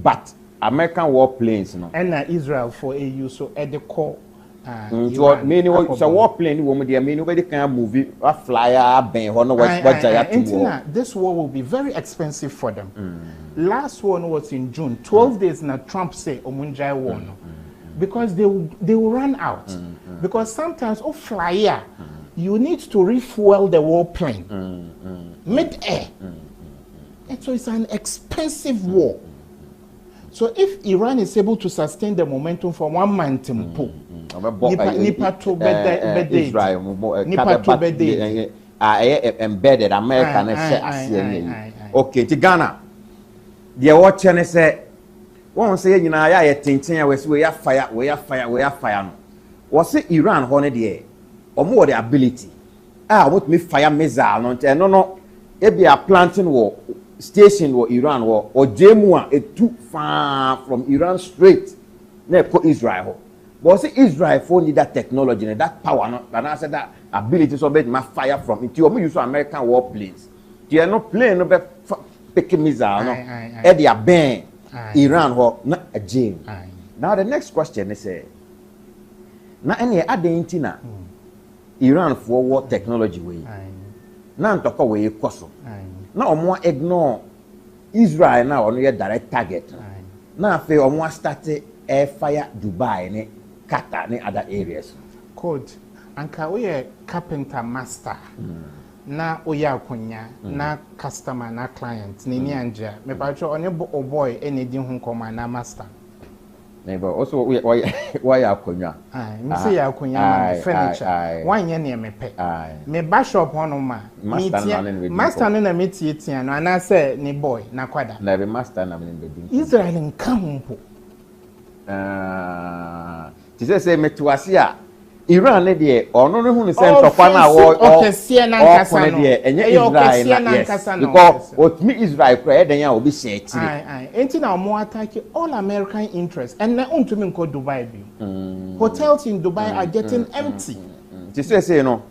But American warplanes no. And Israel for AU so at the core many warplane wo there many nobody can move a flyer ben ho no what this war will be very expensive for them. Last one was in June 12 days na Trump say omunjai war no because they will run out because sometimes flyer you need to refuel the warplane mid-air and so it's an expensive war. So if Iran is able to sustain the momentum for 1 month nipa to embedded American okay to Ghana the watch and say one say nyina ya tintin we ya fire no was say Iran honey there omo the ability what me fire missile no e be a planting war station wo Iran wo or Jemu a too far from Iran straight na ko Israel. But see Israel for need that technology and that power no and I said that ability so be ma fire from it you use American warplanes. You are not playing no be pick missile no e dia ben Iran ho na a jam. Now the next question is na any adentina Iran for war technology way. Na ntoko we koso. Now omo ignore Israel now on your direct target. Now fe omo start air fire Dubai ne Qatar ne other areas. Code anka we carpenter master. Na oya akonya na customer na client ni ni anja. Me pa cho onye boy ene di hu nkoma na master. Neighbor also why akonya. Me say akonya furniture. Wanye ne me pe. Me ba shop hono ma. Master na me tie no ana say ni boy na kwada. Na be master na me be. Israel nka ho. Ti say metuase Iran ne de ono ne hu ne se ntokwa na wo okese na nkasa no enye Israel na yes because otmi Israel kra eden ya obi share tiri ai enti na mo attack all American interests and na untumi nko Dubai bi hotels in Dubai are getting empty ti say no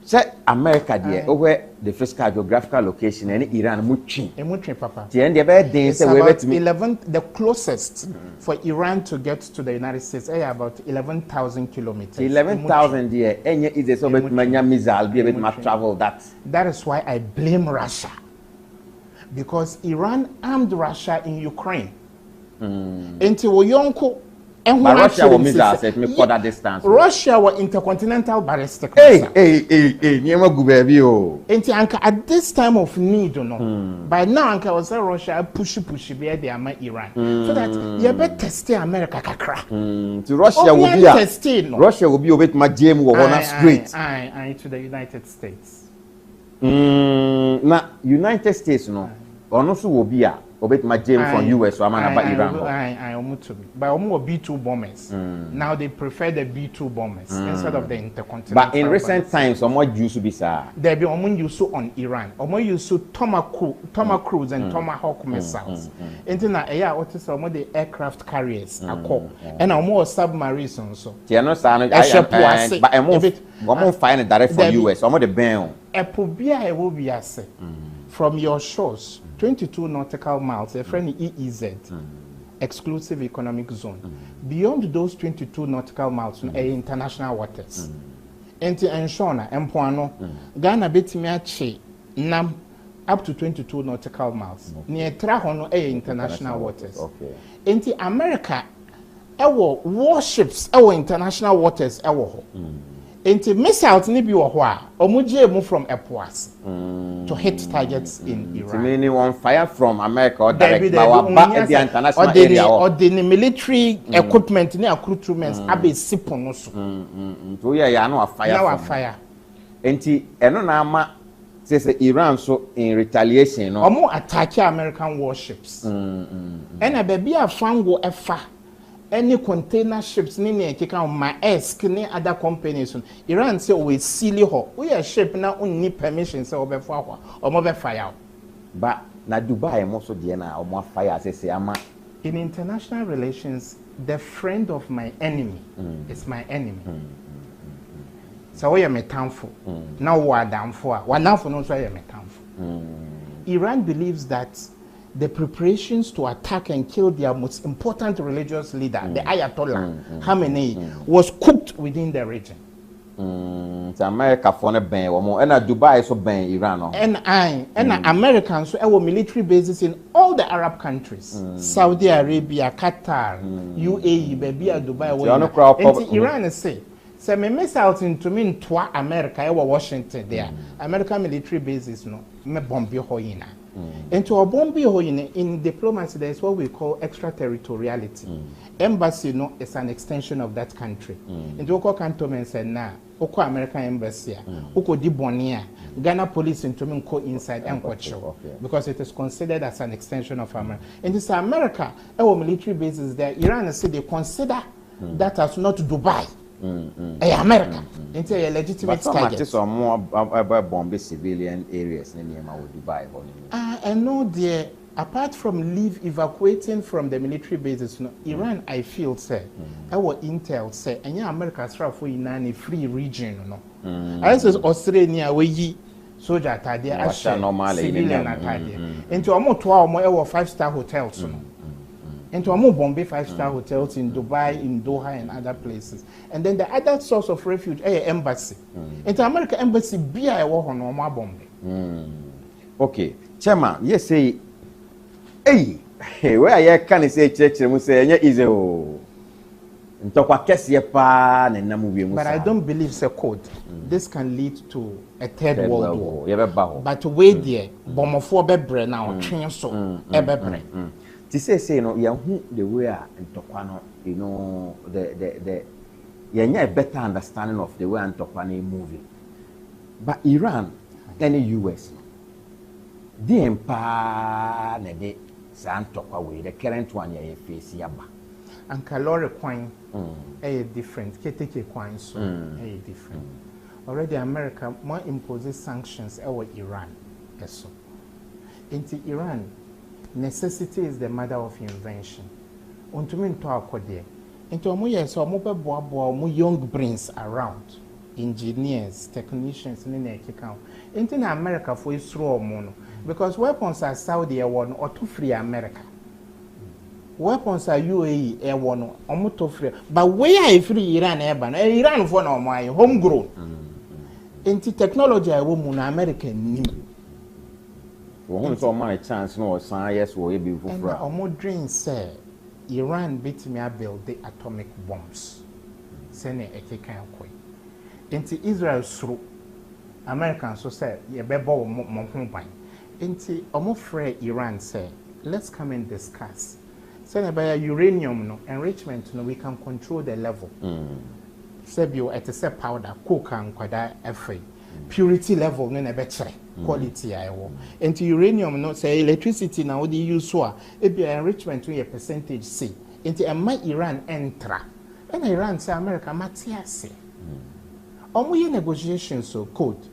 say America there where the physical geographical location and Iran mutwi papa ti end be den say we betimi 11 the closest for Iran to get to the United States about 11,000 kilometers 11,000 there enye is so betmanya missile be betma travel that is why I blame Russia because Iran armed Russia in Ukraine enti wo yonko but Russia will miss set me further distance. Russia were intercontinental ballistic missile. Hey, niema gu baby o. Enti anka at this time of need no. By now anka was Russia push be dey ama Iran. So that you better test America kakra. To Russia will be Russia will be obet ma jam wo na straight. I to the United States. Na United States no. Ono so will be obet my jam from US so amana ba Iran. I almost but almost B2 bombers. Now they prefer the B2 bombers instead of the intercontinental. But in recent times, some more use be sir. There be almost use on Iran. Almost use Tomahawk and Tomahawk missiles. Into na air what is some the aircraft carriers and almost submarines also. They are not saying but I'm find direct from US. Almost the ban. Epobia will be ase from your shores. 22 nautical miles, a friend EEZ, exclusive economic zone. Beyond those 22 nautical miles, international waters. Enti Enshona, Empoano, Ghana betimiache nam up to 22 nautical miles. Near Trahono, international waters. Enti America, our warships, our international waters, our Enti missiles ni bi wo ho a omuje move from airports to hit targets in Iran. Meaning on fire from America or direct back the international area or the military equipment ni accoutrements abe sipo no so. To ya no fire. Now fire. Enti eno na ama say Iran so in retaliation no. Omo attack American warships. And a baby afango efa any container ships ni ekeka ma esk ni other companies Iran say we seal ho we a ship na unni permission say obefo akwa omo be fire but na Dubai mo so de na omo fire say ama in international relations the friend of my enemy is my enemy so we are metamfo now we are damfo wa damfo no so are metamfo Iran believes that the preparations to attack and kill their most important religious leader, the Ayatollah Khamenei, was cooked within the region. America for ben and Dubai so ben Iran. And Americans so our military bases in all the Arab countries. Saudi Arabia, Qatar, UAE, baby Dubai. Iran say me missiles into me to America, Washington there. American military bases no me bomb hoina. Into a bombi in diplomacy, there is what we call extraterritoriality. Embassy no is an extension of that country. Into Oko Cantonment said, nah, Oko American embassy, Oko di Bonia, Ghana police into me go inside and because it is considered as an extension of America. And this America, our military bases there, Iran say they consider that as not Dubai. America into a legitimate target. But some more bomb civilian areas in Dubai. And no, dear, apart from evacuating from the military bases, Iran, I feel, say, our intel, say, and America's in a free region, no. I says Australia, we soldier tadia, civilian tadia. Into a more 5-star hotels, no. Into a more Bombay 5-star hotels in Dubai, in Doha, and other places. And then the other source of refuge, embassy. Into American embassy, be a war on more Bombay. Okay, Chairman, yes, say, hey, where I can say church, and we say, yeah, is a but I don't believe it's a code. This can lead to a third world war. But wait there, bomophobe bre now, change so, ever. To say no, the way Antoquano, you know, the a better understanding of the way Antoquano moving. But Iran, any US, the empire, the Santoqua way, the current one, face yaba. and caloric coin different, keteke coin so different. Already America more imposes sanctions over Iran. So into Iran, necessity is the mother of invention. Untumin to akode. Into omo yes omo be boa young brains around, engineers, technicians in the account. Into America for isro omo no, because weapons are Saudi one or to free America. Weapons are UAE air one or to free. But where I free Iran airban, Iran for no my homegrown. Into technology I woman American new. Well, so my chance no science will be for a modern say Iran beat me build the atomic bombs. Send a can quay. Into Israel through Americans so say ye bebo monpine. Into free Iran say let's come and discuss. Send about uranium no enrichment no we can control the level. Sebio at a powder coke and quada FA. Purity level no better quality I want. And to uranium not say electricity now the use so it be enrichment to a percentage C. Into a my Iran enter. And Iran say America Matiasi. We negotiations so code.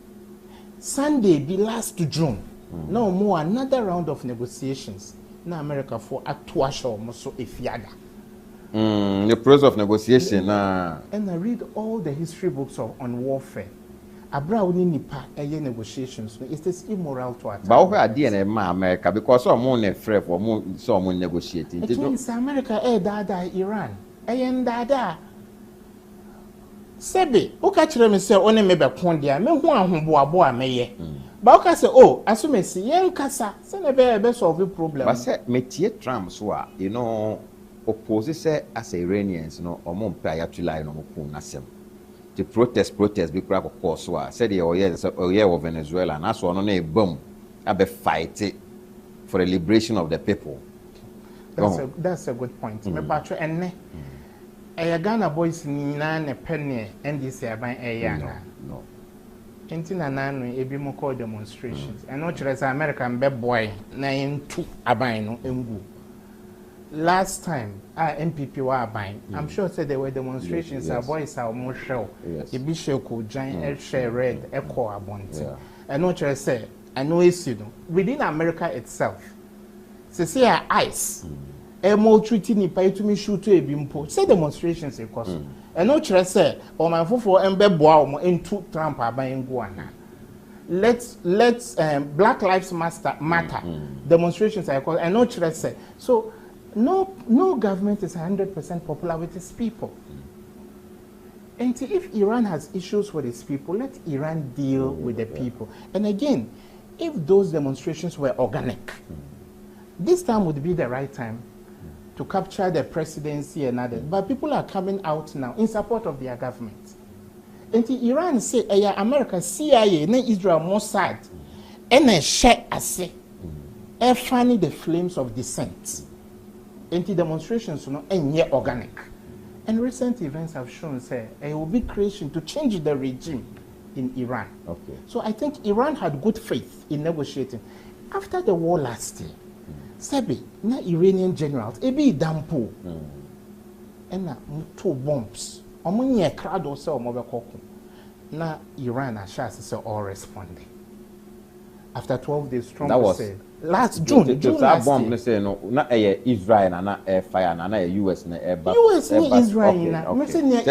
Sunday be last to June. No more another round of negotiations. Now America for a twash almost so if yaga. The process of negotiation. And I read all the history books on warfare. Abra we nipa negotiations. Is this immoral to attack? But where DNA America because some money free for some negotiating. It means America dada Iran. Dada. Sebi, ukachire me say one me be kondia me hu ahomboabo ameye. Ba uka say oh, asume si yen kasa, say na be solve problem. But say metie Trump so a, you know, oppose say as Iranians no omo mpa ayatula no mo kun nasem. The protest be crack of course so a said the oye of Venezuela and as one na e bom abe fight for the liberation of the people. That's a good point. Me batcho enne Ghana boys ni na ne penny NDC aban eyana. No. Enti na nanu ebi mo call demonstrations. And no chere American be boy na into aban no engu. Last time NPP were aban. I'm sure said there were demonstrations. Our boys are more show. Ebi sheko giant share red echo abonti. And no chere say I know it's you know within America itself. Say ice. Emo treaty ni pa itumi shoot to ebimpo say demonstrations e cause and no chere say o man fofo embe boa o into Trump aban go ana let's Black Lives Matter demonstrations I call and no chere say so no government is 100% popular with its people. And if Iran has issues with its people, let Iran deal with the people. And again, if those demonstrations were organic, this time would be the right time to capture the presidency and others. But people are coming out now in support of their government. And Iran say, America, CIA, Israel, Mossad, and a share as fanning the flames of dissent. And the demonstrations are not organic. And recent events have shown, say, it will be creation to change the regime in Iran. Okay. So I think Iran had good faith in negotiating. After the war last year, Sebi, na Iranian generals, ebi dampo, and na 2 bombs. Omunye crowd or so mobile na Iran as all responding. After 12 days, Trump said last June last bomb year. Say no, na Israel na air fire na US na air back. US ni Israel na. Me say near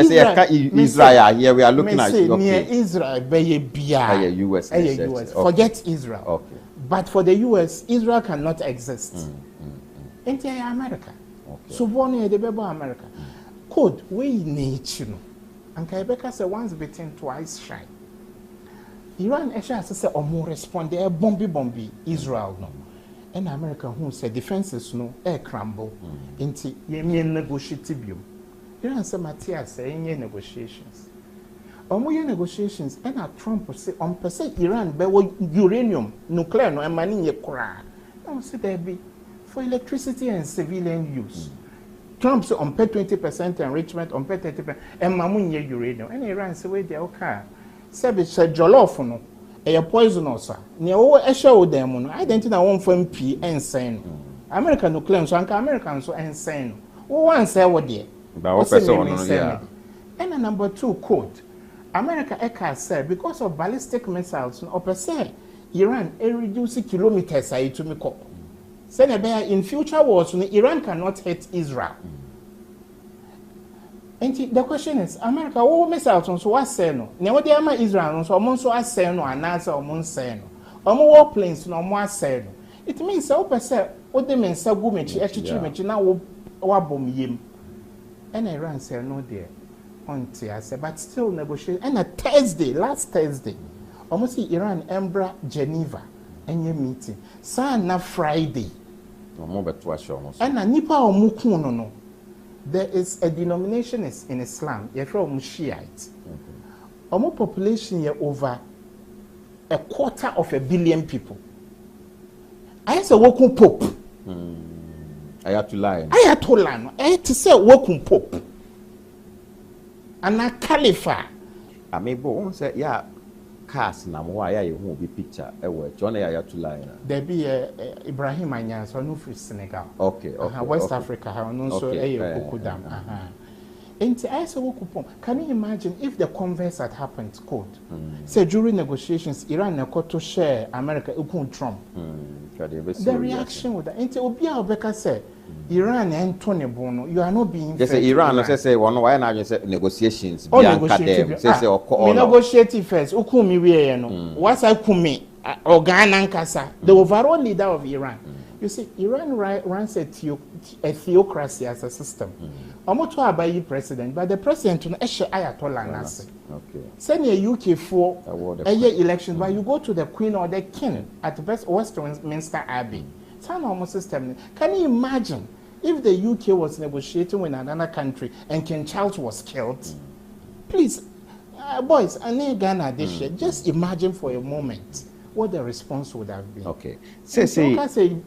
Israel here we are looking at near Israel be bia. US. US. Forget Israel. Okay. But for the US, Israel cannot exist. Entire America. Okay. So one the bebo America. Code we need you know. And Quebec say once bitten, twice shy. Iran actually say or more respond they bombi Israel no. And America who say defenses no air crumble into ye negotiative. Iran say Matthias say in negotiations. Omoye negotiations and Trump say on per se Iran be uranium nuclear no emani ye kura. Now say there be for electricity and civilian use. Trump say on per 20% enrichment on per 30% and mamun ye uranium and Iran say we dey okay. Say be jollof no e poisonous. Ne wo e show them no I don't think na won fam pii ensen no. American nuclear so anka American so ensen no. One say what there. But what person no yeah. And number 2 quote. America Eka said because of ballistic missiles or per se Iran reduce kilometers I to me call. Say in future wars Iran cannot hit Israel. And the question is, America, what missiles on so what say no? Never the ama Israel so among so I say no and answer among say no. Among warplanes no more say no. It means so per se what they mean so go mechi mechi now wabom yim. And Iran say no there. Until I say, but still negotiate. And last Thursday, almost Iran Embra Geneva and your meeting. Sana Friday. And a nipa or mukuno no. There is a denomination in Islam, you're from Shiites. Our population here over 250 million people. I say wokum pope. Ayatollah. I had to say wokum pope. And a caliphate. I may go say, yeah, cast na why I won't be picture. John Ayatollah. There be Ibrahim Anya, so no free Senegal. Okay. West Africa, I know so Okudam. And I say, can you imagine if the converse had happened? Code. Say during negotiations, Iran to share America, Trump. The reaction with that. And Obia Obeka said, Iran and Tony Bono, you are not being. Yes, Iran say one why not say negotiations. Negotiative first. Ukumi we no. What's I kumi? Organ Kasa, the overall leader of Iran. You see, Iran runs a theocracy as a system. Almost to a president, but the president to Ayatollah Nasser. Okay. Send a UK for a year election, but you go to the Queen or the King at Westminster Abbey. It's an almost system. Can you imagine if the UK was negotiating with another country and King Charles was killed? Please, boys, I need Ghana this year. Just imagine for a moment what the response would have been. Okay. Say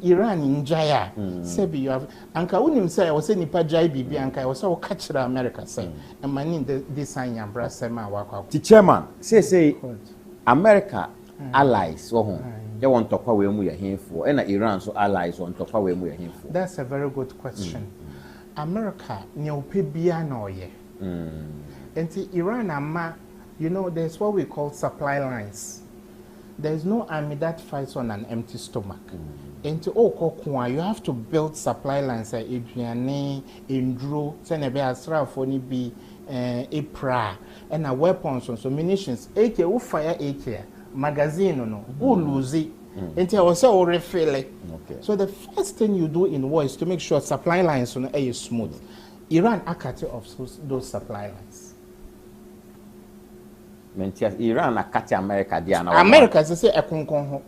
Iran in Jaya. Say you have Anka unim say I was saying Nipa Jai Bibi Anka I was so catch America say and man this sign and brass sema waka. The chairman say America allies they want to talk we mu here for and Iran so allies want to talk we mu here for. That's a very good question. America ni ope bia na oye. And Iran ama, you know, there's what we call supply lines. There's no army that fights on an empty stomach. And you have to build supply lines like Adriane, Indro, Senebe Astra for ni be Ipra, and a weapons so munitions. AK who fire AK magazine no who lose it. Until I say refill it. So the first thing you do in war is to make sure supply lines on is smooth. Iran akate of those supply lines. Iran akate America dia na America say e konkon ho.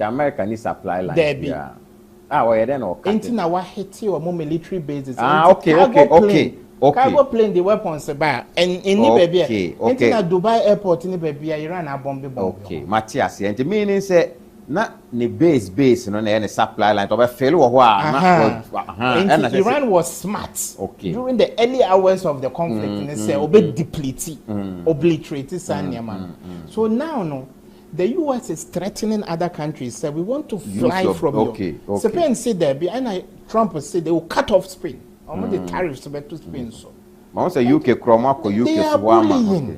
America ni supply line. Yeah. We then okay. Enti na wa hit your military bases. Okay. Cargo plane the weapons ba and in ni baby. Enti na Dubai airport ni baby Iran a bomb. Okay. Matthias, enti meaning say na ni base no na any supply line to be fail wo and Iran was smart. Okay. During the early hours of the conflict and say obe deplete obliterate so now the US is threatening other countries say we want to fly from you. Spain said there be and Trump said they will cut off Spain. Almost the tariffs back to Spain so. Once UK chroma ko UK Suwama.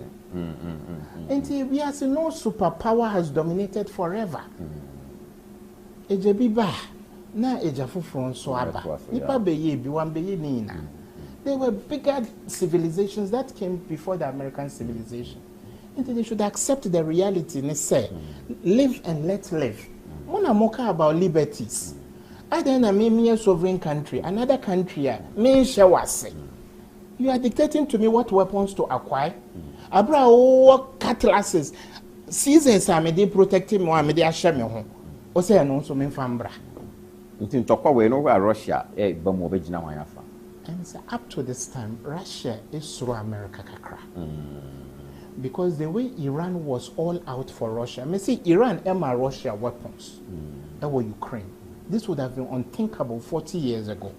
And we as no superpower has dominated forever. Ejebiba na ejafufron soaba. Nipa beye bi wan beye nina. There were bigger civilizations that came before the American civilization. And they should accept the reality and say, live and let live. Mona moka about liberties. I then am a sovereign country, another country, me shawase. You are dictating to me what weapons to acquire. Abra o cutlasses. Seasons are me protecting me, me dey share me home. O say no so me fambra. Ntin tokwa we no Russia ba mo begina wan afa. And so up to this time Russia is through America kakra. Because the way Iran was all out for Russia. I see Iran emma Russia weapons. That was Ukraine. This would have been unthinkable 40 years ago.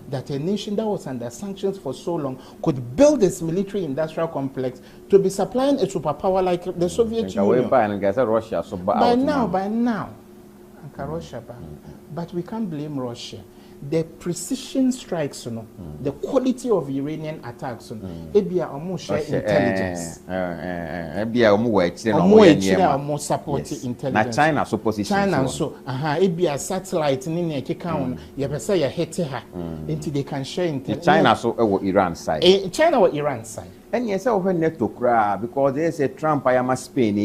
That a nation that was under sanctions for so long could build its military industrial complex to be supplying a superpower like the Soviet Union. By now, Russia. But we can't blame Russia. the precision strikes, the quality of Iranian attacks, ebia omo share intelligence. Ebia omo we chire no omo support intelligence. Na China so position. China so ebia satellite ni na ekeka on ye be say ye hit her until they can share intelligence. China so Iran side. China or Iran side. And yes, over netto cra because they say Trump I am Spain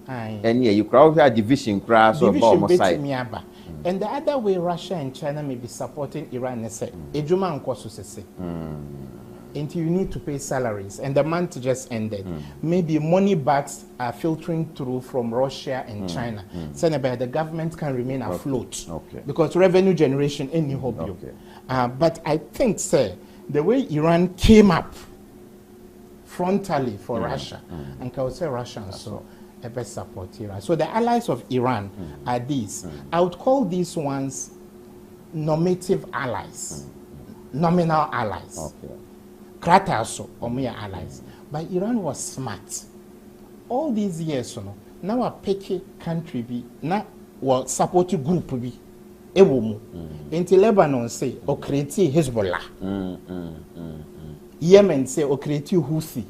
and you crowd here division crash or bomb side. And the other way Russia and China may be supporting Iran is say ejuma nkoso sese. Until you need to pay salaries and the month just ended. Maybe money bags are filtering through from Russia and China. So the government can remain afloat because revenue generation any hobby. But I think sir, the way Iran came up frontally for Russia, and can say Russia so a best support Iran. So the allies of Iran are these. I would call these ones normative allies, nominal allies. Krataso or mere allies. But Iran was smart. All these years, now a petty country be now what support group be. Until Lebanon say or create Hezbollah. Yemen say or create Houthi.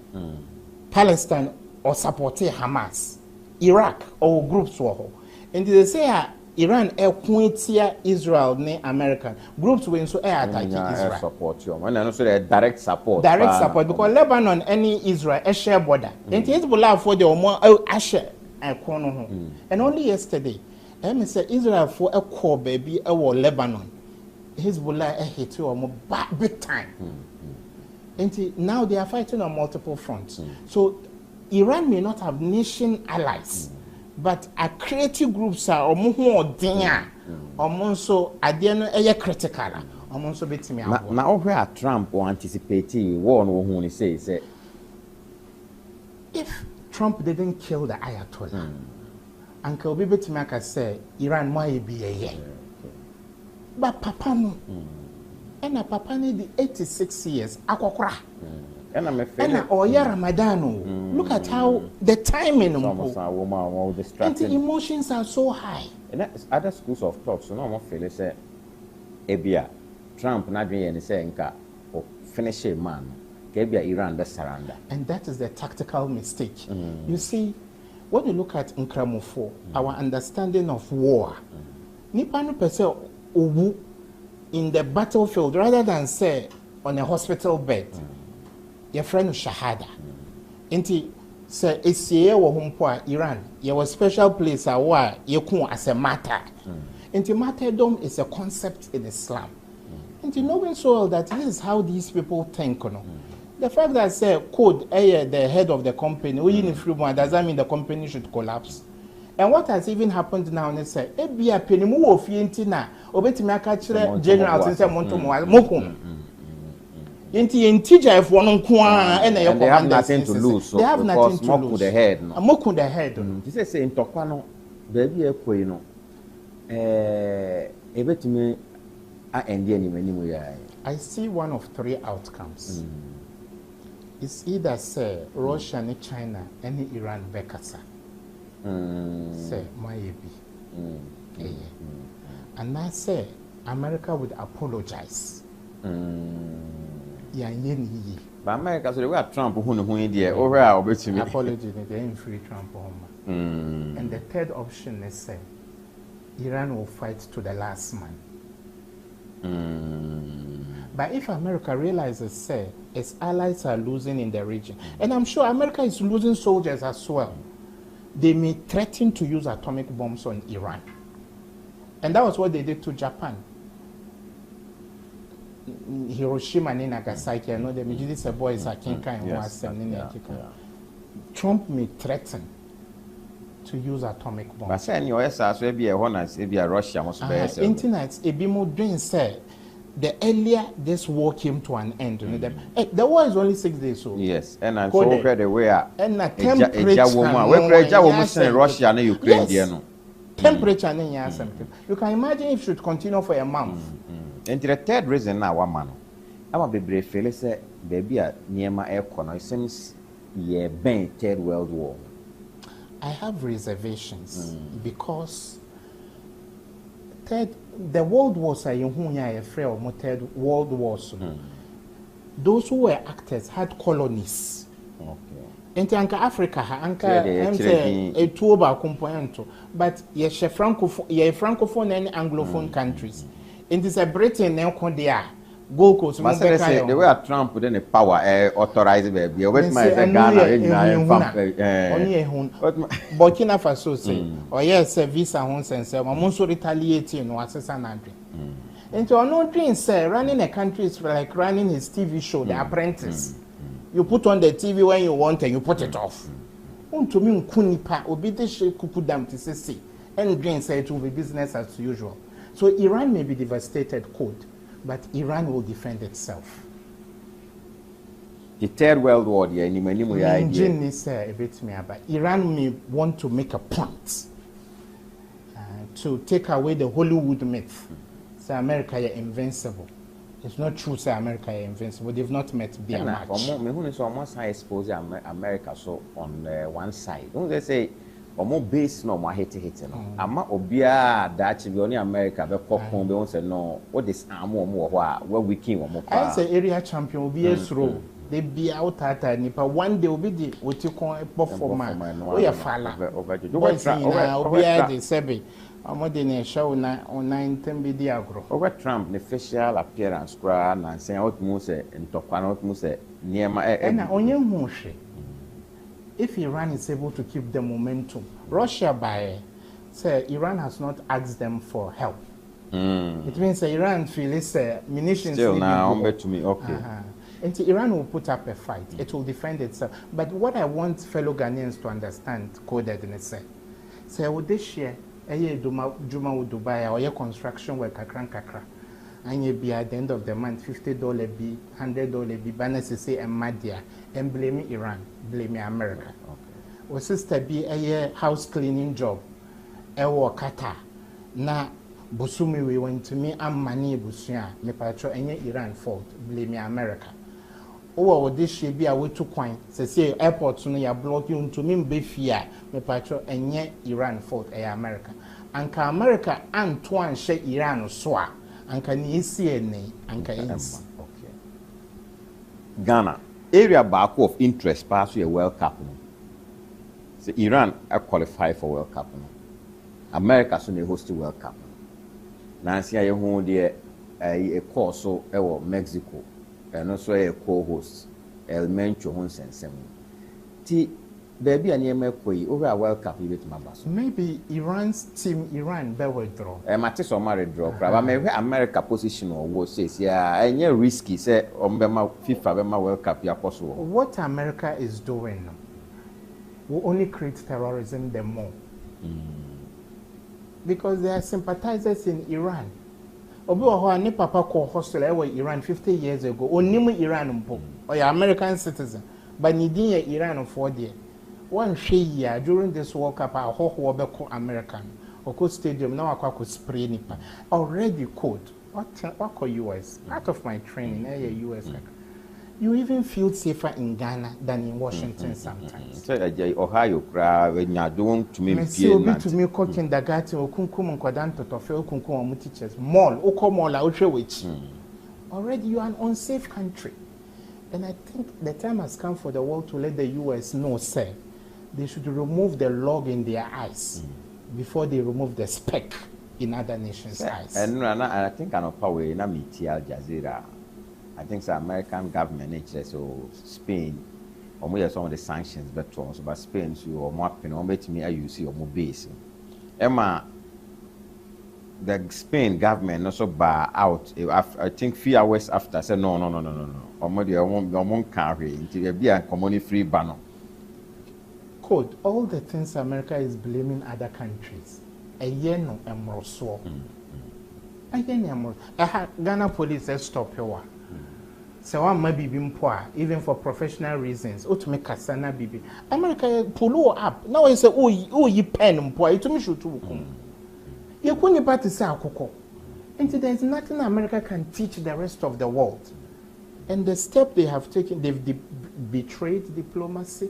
Palestine or support Hamas. Iraq or groups war. And they say Iran Israel ne American groups when so attack Israel. Support you. And also direct support. Direct support because Lebanon any Israel a share border. And Hezbollah for the more share and only yesterday I say Israel for a core baby Lebanon. Hezbollah hit you big time. And now they are fighting on multiple fronts. So Iran may not have nation allies, but a creative groups are almost so critical. Now where Trump will anticipate war when he says if Trump didn't kill the Ayatollah, Uncle Bibi Timaka say Iran might be a year. But Papa no. And a Papa need 86 years. Akokra. And Ramadan. Look at how the timing and the emotions are so high. And that's other schools of thought. So no more feel say Ebia Trump not doing any saying or finish a man. Ebia Iran the surrender. And that is the tactical mistake. You see, when you look at Nkramofo, our understanding of war, Nipano per se owu in the battlefield rather than say on a hospital bed. Your friend Shahada. Inti say esiye wo humpo Iran. Your special place where you kun as a matter. Inti martyrdom is a concept in Islam. Inti knowing so well that this is how these people think. The fact that say code the head of the company, doesn't mean the company should collapse. And what has even happened now is say ebia penimu wo fienti na obetimi aka kire general say montomo and they have nothing to lose. So they have nothing to lose. The head. Moku the head. This is in Tokwano, baby, you know. I see one of three outcomes. It's either say Russia and China and Iran Bekasa. Say Mayebi. And I say America would apologize. But America, so they were Trump who over our apology, they ain't free Trump home. And the third option is say Iran will fight to the last man. But if America realizes say its allies are losing in the region, and I'm sure America is losing soldiers as well, they may threaten to use atomic bombs on Iran. And that was what they did to Japan. Hiroshima and Nagasaki, I know the Mijidis boys are Trump may threaten to use atomic bombs. But saying your SRS will be a honest, it be a Russia must be a internet, a bit more doing say the earlier this war came to an end, the war is only 6 days so. Yes, and I'm so afraid the way and a temperature Russia and Ukraine. Temperature you can imagine if it should continue for a month. And the third reason now, one man, I'm a baby feel say, baby, near my air corner, it seems ye been Third World War. I have reservations because the world wars are in whom you afraid of third world wars. Those who were actors had colonies. Enti anka Africa ha anka etuoba component, but ye francophone and anglophone countries. Enti say Britain na kon there Gold Coast mo be say the way Trump with the power authorize baby wait my Ghana Burkina Faso say or yes visa hon sense mo so retaliate no asesa na dwe. Enti ono dream say running a country is like running his TV show The Apprentice. You put on the TV when you want and you put it off. To me, kunipa obi de she kukudam to say, and drain say it will be business as usual. So Iran may be devastated, cold, but Iran will defend itself. The Third World War, yeah, Iran may want to make a point to take away the Hollywood myth. So America is invincible. It's not true, say America is invincible. They've not met their match. Almost I expose America so on one side. Don't they say, almost base no more hate no. Ama obia that we only America be popcorn be on say no. What is more where we came or more. I say area champion will be a throw. They be out at nipa one day will be the what you call a performer. We are fala. Boys obia the sebe. Amodene show na online tembi agro. Over Trump the facial appearance cra na say out mo say ntokwa na out mo say niema na onye hu hwe. If Iran is able to keep the momentum, Russia by say Iran has not asked them for help. It means Iran feels munitions still now to me okay. And Iran will put up a fight. It will defend itself. But what I want fellow Ghanaians to understand, coded in a say would this share Juma with Dubai or your construction work kakra and you be at the end of the month $50 be $100 be banners say and Madia and blame Iran, blame America. Or sister be a house cleaning job, Qatar. Na Busumi we went to me and money Busia, me patro and Iran fault, blame America. Oh, this should be a way to coin. Say airports no ya block you to me be fear, me patro and Iran fault America. Anka America Antoine she Iran soa. Anka ni CNA, anka ins. Okay. Ghana area back of interest pass a World Cup. So Iran are qualified for World Cup. America so they host the World Cup. Nancy I hold there a course so Mexico and also a co-host Elmencho Honsen. T baby and Yemek over a World Cup you my boss. Maybe Iran's team Iran be withdraw. Matis or married draw. But maybe America position or what says yeah and you're risky say on FIFA World Cup yeah possible. What America is doing will only create terrorism the more. Because they are sympathizers in Iran. Obi wa ne papa call hostel Iran 50 years ago. Onimu Iran mpo. Or your American citizen. But ni din Iran for there. One year during this World Cup a ho be American. Oko stadium now akwa spray nipa. Already code. What call US? Part of my training US. You even feel safer in Ghana than in Washington sometimes. So Ohio cry when you don't to me to me cooking the garden or kunkum nkodan totofe kunkum teachers mall mall already you are an unsafe country. And I think the time has come for the world to let the US know say they should remove the log in their eyes before they remove the speck in other nations' eyes. And I think I know power in Al Jazeera. I think the American government, so Spain, or maybe some of the sanctions, but Spain, so or mapping, or me, I use your more base. Emma, the Spain government also bar out. I think 3 hours after, said no. Or maybe I won't carry until be a community free banner. Code all the things America is blaming other countries. A year no emroso. A year no emroso. Ghana police stop here. So one might be poor, even for professional reasons. Oh, to make Kasana bibi. America pull up. Now I say, oh, you pen poor. To me should too. You couldn't party say akoko. And there is nothing America can teach the rest of the world. And the step they have taken, they've betrayed diplomacy.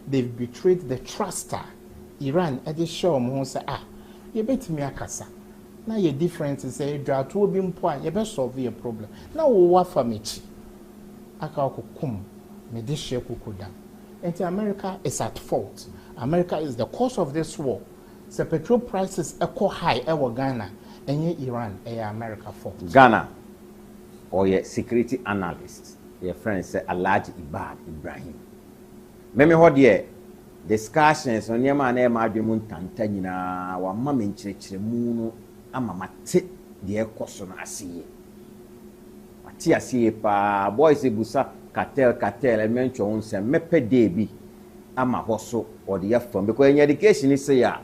They've betrayed the truster. Iran at the show who say, you bet me akasa. na your difference is say dwa to obi mpo a ye be solve your problem na wo wa family aka kokum me de hye kokoda enti America is at fault. America is the cause of this war. The petrol prices echo high ewo Ghana enye Iran America fault. Ghana or your security analyst, your friend say Alhaji Ibad Ibrahim. Meme ho de discussions on your man e ma adwemu ntanta nyina wa mama nkyerɛkyerɛ mu no ama mate de ekoso no asiye. Mate asiye pa boys ebusa cartel ementwo nsem mepe de bi ama hoso or the fam because in education is say ya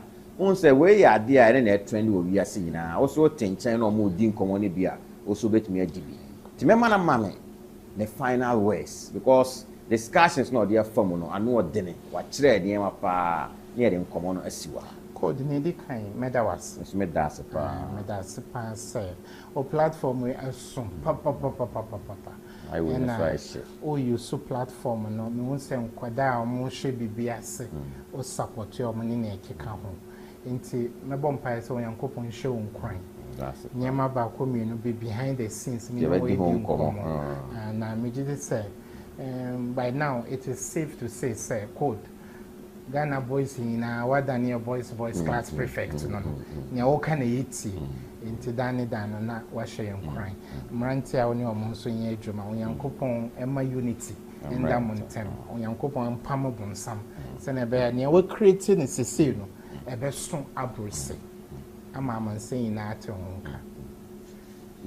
say we ya ade a na trend wo wi ase nyina also tenchen no mo di nkomo ne bia also betumi agibi ti me mana mame the final words because discussions no the fam no anu odene wa kire de ma pa ne de nkomo no asiwa coordinate kind medawas so medas pa say o platform we asum papa I will try shit. Oh, you so platform no me won say nkwada mo hwe bibiase o support your money na ekeka ho nti me bom pa say Onyankopon hwe won kwan nyema ba ko mienu be behind the scenes me no na me just say by now it is safe to say code Ghana boys in wadani boys class prefect no nya wo kana yiti nti dane na wa hye nkran mranti a woni omo so nya adwuma Onyankopon ema unity nda montem Onyankopon mpam bonsam se na be na we create ne sese no ebe so abrose ama amanse ina ate honka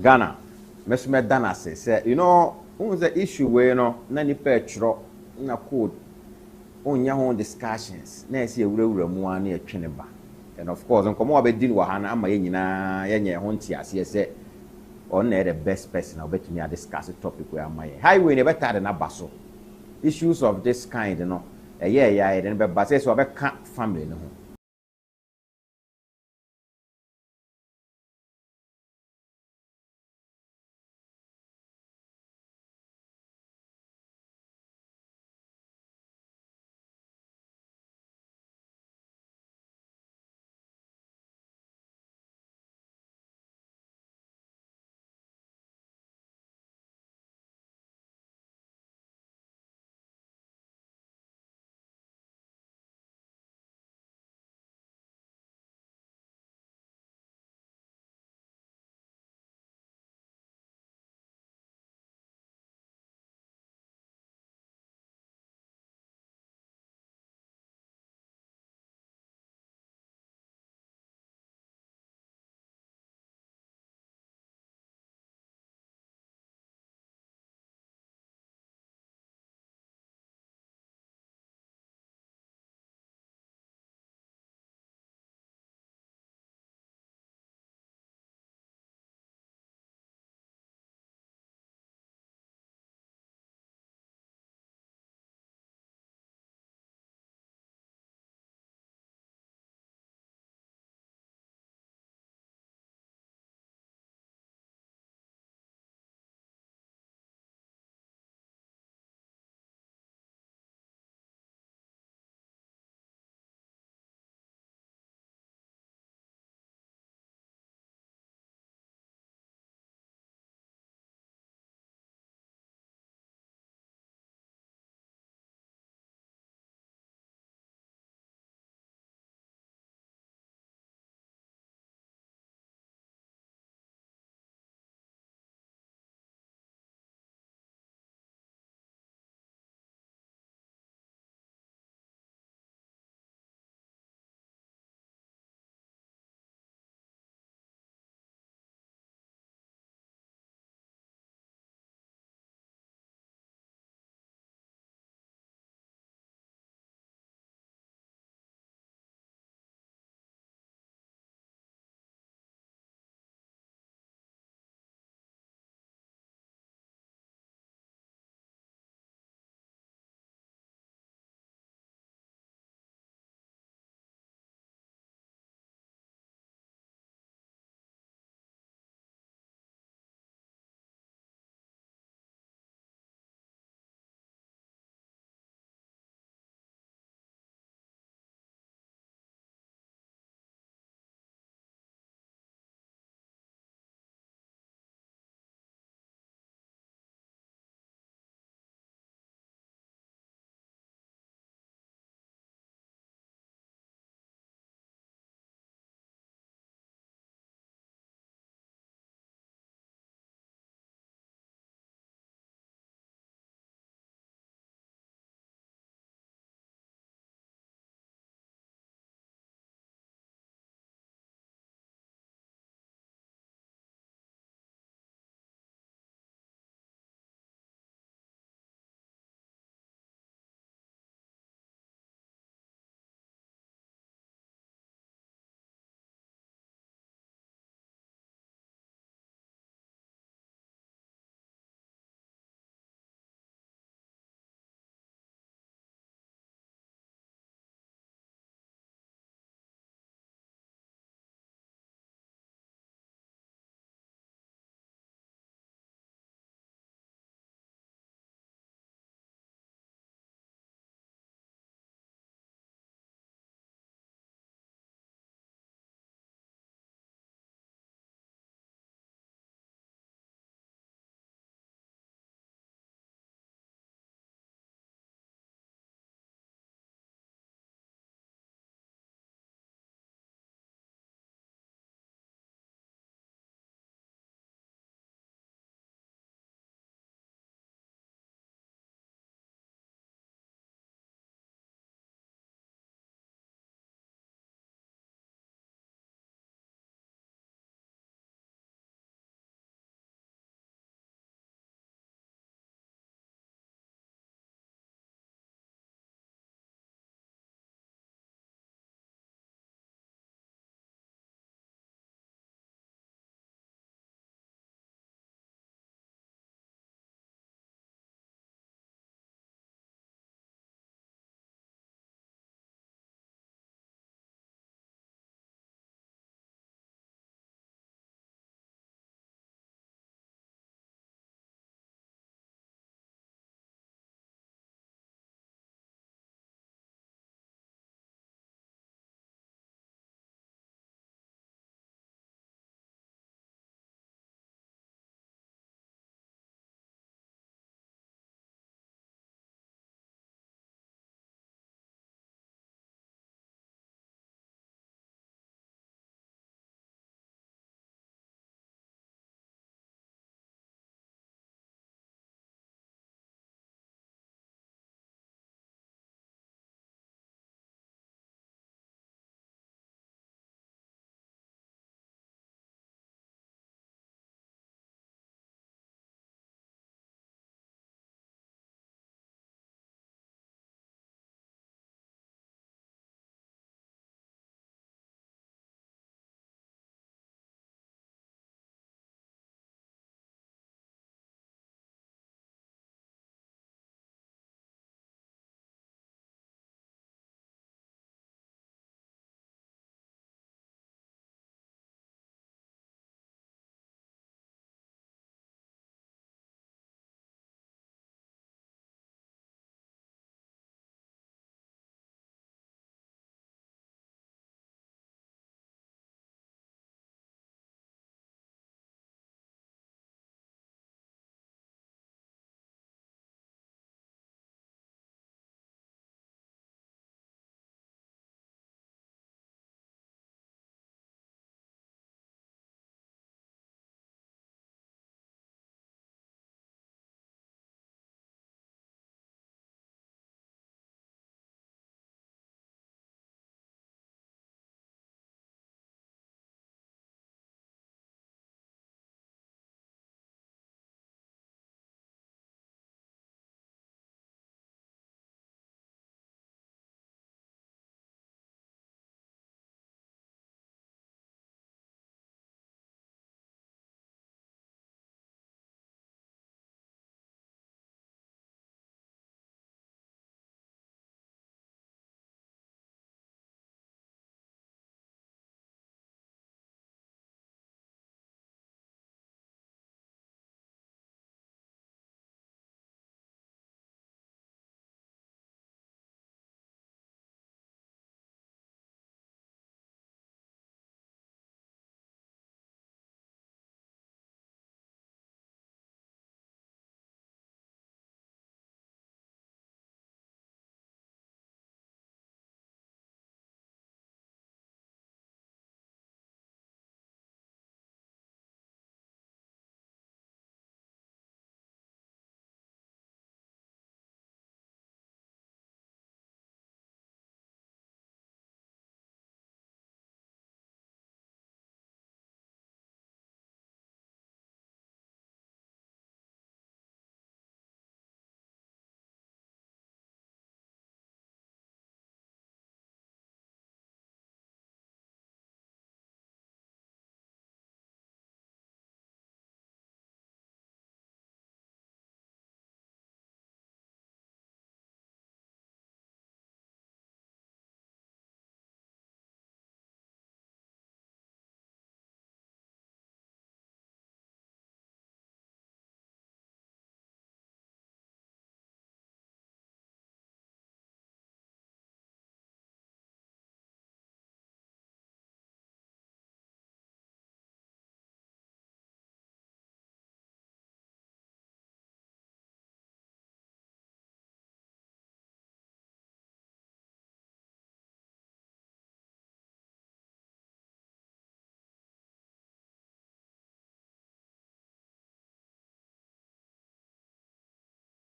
Ghana mesume dana say you know who the issue we no na ni petro na code onya ho discussions na ese ewurawura mu a na atwene ba and of course nkomo abedi no ha na ama ye nyina yenye ho ntiase se on na the best person na obetumi a discuss the topic we am ye highway ne better na baso issues of this kind no yeah then be ba say so obeka family no ho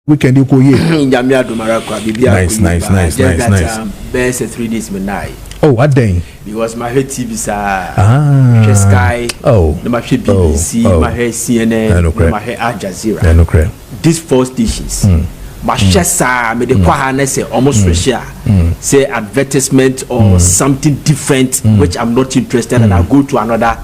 weekend you go ye. Jamia Dumarakwa, Nice. Best 3 days midnight. Oh, what day? Because my head TV Sky. Oh. My head BBC, my head CNN, my head Al Jazeera. These 4 stations. My shesa me the kwahane say almost share. Say advertisement or something different which I'm not interested and I'll go to another